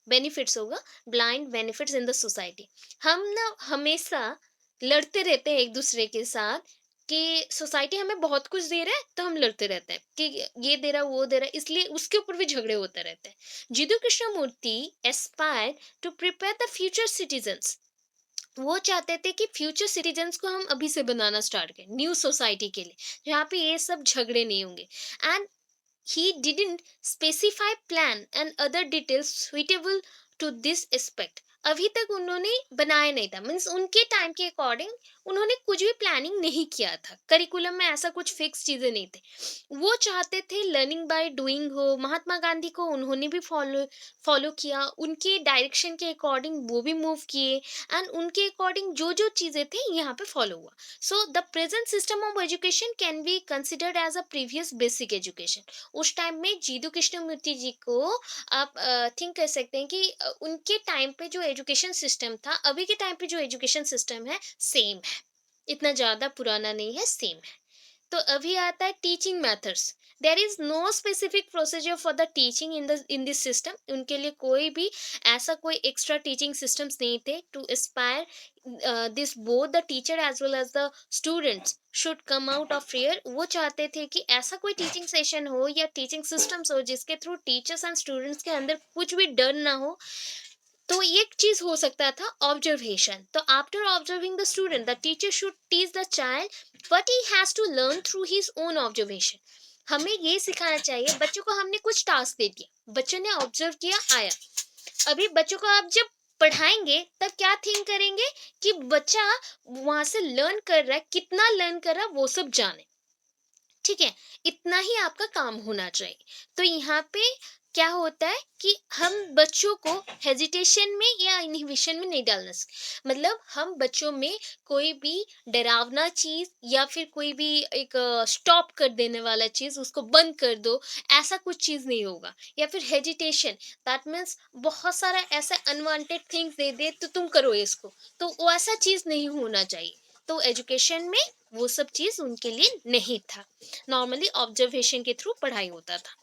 बेनिफिट्स होगा, blind benefits in the society. हम ना हमेशा लड़ते रहते हैं एक दूसरे के साथ कि सोसाइटी हमें बहुत कुछ दे रहा है तो हम लड़ते रहते हैं कि ये दे रहा वो दे रहा, इसलिए उसके ऊपर भी झगड़े होते रहते हैं। Jiddu Krishnamurti aspire to prepare the future citizens. वो चाहते थे कि फ्यूचर सिटीजन्स को हम अभी से बनाना स्टार्ट करें न्यू सोसाइटी के लिए, जहाँ पे ये सब झगड़े नहीं होंगे। And he didn't specify plan and other details suitable to this aspect। अभी तक उन्होंने बनाया नहीं था, मीन्स उनके टाइम के अकॉर्डिंग उन्होंने कुछ भी प्लानिंग नहीं किया था, करिकुलम में ऐसा कुछ फिक्स चीजें नहीं थे। वो चाहते थे लर्निंग बाय डूइंग हो। महात्मा गांधी को उन्होंने भी फॉलो फॉलो किया, उनके डायरेक्शन के अकॉर्डिंग वो भी मूव किए, एंड उनके अकॉर्डिंग जो जो चीजें थे यहाँ पे फॉलो हुआ। So the present system of education can be considered as a previous basic education. उस टाइम में जीदू कृष्णमूर्ति जी को आप थिंक कर सकते हैं कि उनके टाइम पे जो एजुकेशन सिस्टम था, अभी के टाइम पे जो एजुकेशन सिस्टम है सेम है, इतना ज़्यादा पुराना नहीं है, सेम है। तो अभी आता है teaching methods. There is no specific procedure for the teaching in this system. उनके लिए कोई भी ऐसा कोई एक्स्ट्रा टीचिंग सिस्टम्स नहीं थे to inspire this both the teacher as well as the students should come out of fear. वो चाहते थे कि ऐसा कोई टीचिंग सेशन हो या टीचिंग सिस्टम्स हो जिसके थ्रू टीचर्स एंड स्टूडेंट्स के अंदर कुछ भी डर ना हो। तो एक चीज हो सकता था ऑब्जर्वेशन। तो after observing the student the teacher should teach the child what he has to learn through his own observation. हमें ये सिखाना चाहिए, बच्चों को हमने कुछ टास्क दे दिया, बच्चों ने ऑब्जर्व किया, आया। अभी बच्चों को आप जब पढ़ाएंगे तब क्या थिंक करेंगे कि बच्चा वहां से लर्न कर रहा है, कितना लर्न कर रहा है वो सब जाने। ठीक है, इतना ही आपका काम होना चाहिए। तो यहाँ पे क्या होता है कि हम बच्चों को हेजिटेशन में या इनहिबिशन में नहीं डालना मतलब हम बच्चों में कोई भी डरावना चीज या फिर कोई भी एक स्टॉप कर देने वाला चीज, उसको बंद कर दो, ऐसा कुछ चीज नहीं होगा। या फिर हेजिटेशन, दैट मीन्स बहुत सारा ऐसा अनवांटेड थिंग्स दे दे तो तुम करो इसको, तो वो ऐसा चीज नहीं होना चाहिए। तो एजुकेशन में वो सब चीज उनके लिए नहीं था, नॉर्मली ऑब्जर्वेशन के थ्रू पढ़ाई होता था।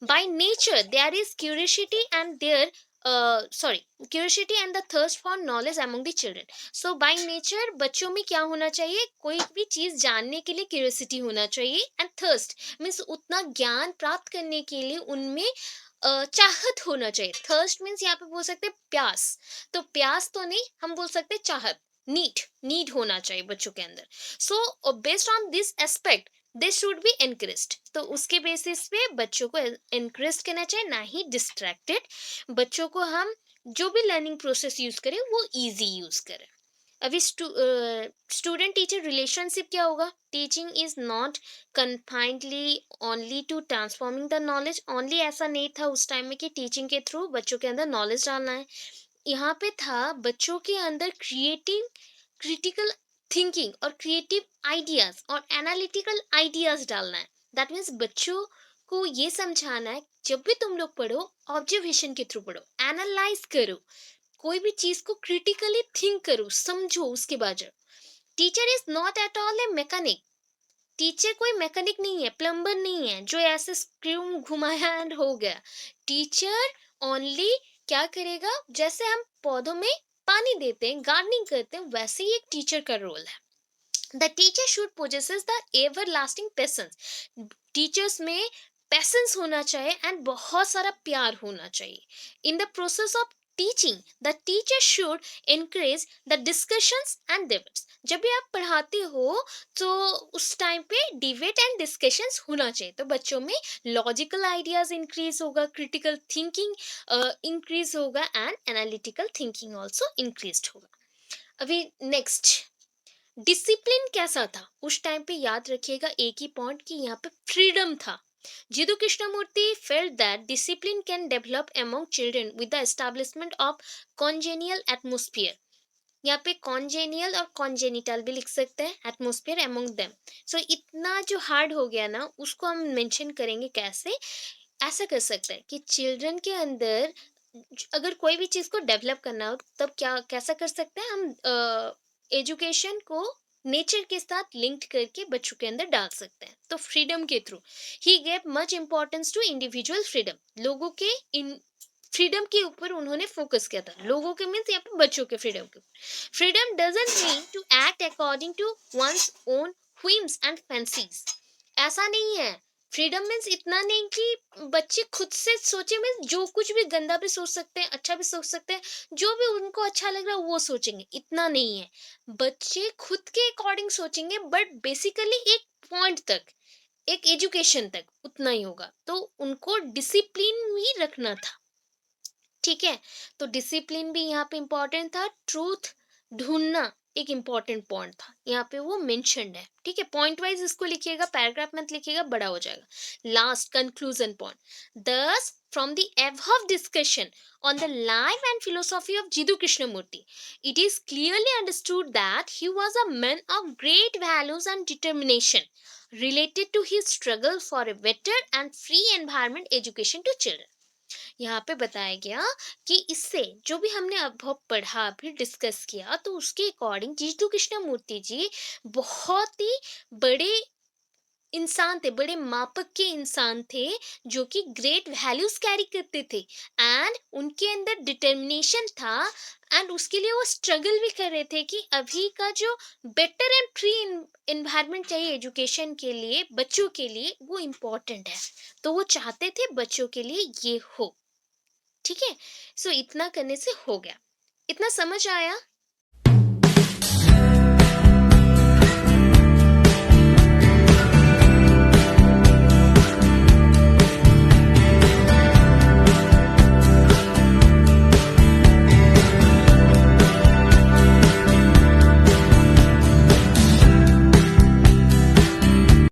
By nature there is curiosity and there sorry curiosity and the thirst for knowledge among the children. So by nature बच्चों में क्या होना चाहिए, कोई भी चीज जानने के लिए क्यूरियोसिटी होना चाहिए, एंड थर्स्ट मीन्स उतना ज्ञान प्राप्त करने के लिए उनमें चाहत होना चाहिए। थर्स्ट मीन्स यहाँ पे बोल सकते हैं प्यास, तो प्यास तो नहीं, हम बोल सकते चाहत, नीड, नीड होना चाहिए बच्चों के अंदर। So based on this aspect they should be encouraged. तो उसके बेसिस पे बच्चों को एनकरेज करना चाहिए, ना ही डिस्ट्रैक्टेड। बच्चों को हम जो भी लर्निंग प्रोसेस यूज करें वो इजी यूज करें। अभी स्टूडेंट टीचर रिलेशनशिप क्या होगा, teaching is not confinedly only to transforming the knowledge. Only ऐसा नहीं था उस टाइम में कि टीचिंग के थ्रू बच्चों के अंदर नॉलेज डालना है। यहाँ पे था बच्चों के अंदर क्रिएटिव क्रिटिकल थिंकिंग और क्रिएटिव आइडियाज और एनालिटिकल आइडियाज डालना है। दैट मीन्स बच्चों को ये समझाना है जब भी तुम लोग पढ़ो ऑब्जर्वेशन के थ्रू पढ़ो, एनालाइज करो, कोई भी चीज को क्रिटिकली थिंक करो, समझो उसके बाद। Teacher is not at all A mechanic. Teacher कोई मैकेनिक नहीं है, प्लम्बर नहीं है जो ऐसे स्क्रू घुमाया एंड हो गया। टीचर ओनली क्या करेगा, जैसे हम पौधों में पानी देते हैं, गार्डनिंग करते हैं, वैसे ही एक टीचर का रोल है। The teacher should possesses the ever lasting patience. Teachers में पेशेंस होना चाहिए एंड बहुत सारा प्यार होना चाहिए। In the process of teaching the teacher should encourage the discussions and debates. जब भी आप पढ़ाते हो तो उस टाइम पे डिबेट एंड डिस्कशंस होना चाहिए, तो बच्चों में लॉजिकल आइडियाज इंक्रीज होगा, क्रिटिकल थिंकिंग इंक्रीज होगा, and analytical thinking also increase होगा। अभी नेक्स्ट, डिसिप्लिन कैसा था उस टाइम पे, याद रखिएगा एक ही पॉइंट कि यहाँ पे फ्रीडम था। Jiddu Krishnamurti felt that discipline can develop among children with the establishment of congenial atmosphere. यहाँ पे कॉन्जेनियल और कॉन्जेनिटल भी लिख सकते हैं, एटमोस्फियर अमंग देम। सो इतना जो हार्ड हो गया ना उसको हम मेंशन करेंगे कैसे। ऐसा कर सकते हैं कि चिल्ड्रन के अंदर अगर कोई भी चीज को डेवलप करना हो तब क्या कैसा कर सकते हैं हम, एजुकेशन को नेचर के साथ लिंक्ड करके बच्चों के अंदर डाल सकते हैं। तो फ्रीडम के through he gave much importance to individual freedom. लोगों के इन फ्रीडम के ऊपर उन्होंने फोकस किया था, लोगों के मीन्स यहाँ पे बच्चों के फ्रीडम के ऊपर। Freedom doesn't mean to act according to one's own whims and fancies, ऐसा नहीं है। फ्रीडम मीन्स इतना नहीं कि बच्चे खुद से सोचे, मीन्स जो कुछ भी गंदा भी सोच सकते हैं, अच्छा भी सोच सकते हैं, जो भी उनको अच्छा लग रहा है वो सोचेंगे, इतना नहीं है। बच्चे खुद के अकॉर्डिंग सोचेंगे, बट बेसिकली एक पॉइंट तक, एक एजुकेशन तक उतना ही होगा। तो उनको डिसिप्लिन भी रखना था, ठीक है। तो डिसिप्लिन भी यहाँ पे इंपॉर्टेंट था, ट्रूथ ढूंढना एक इंपॉर्टेंट पॉइंट था, यहाँ पे वो मेंशन्ड है, ठीक है। पॉइंट वाइज इसको लिखिएगा, पैराग्राफ मत लिखिएगा, बड़ा हो जाएगा। लास्ट कंक्लूजन पॉइंट, दस from the above discussion on the life and philosophy of Jiddu Krishnamurti, it is clearly understood that he was a man of great values and determination related to his struggle for a better and free environment education to children। यहाँ पे बताया गया कि इससे जो भी हमने अनुभव पढ़ा, अभी डिस्कस किया, तो उसके अकॉर्डिंग जीतू कृष्णमूर्ति जी बहुत ही बड़े इंसान थे, बड़े मापक के इंसान थे, जो कि ग्रेट वैल्यूज कैरी करते थे, एंड उनके अंदर डिटर्मिनेशन था, एंड उसके लिए वो स्ट्रगल भी कर रहे थे कि अभी का जो बेटर एंड फ्री इन्वायरमेंट चाहिए एजुकेशन के लिए, बच्चों के लिए, वो इम्पोर्टेंट है। तो वो चाहते थे बच्चों के लिए ये हो, ठीक है। सो इतना करने से हो गया, इतना समझ आया।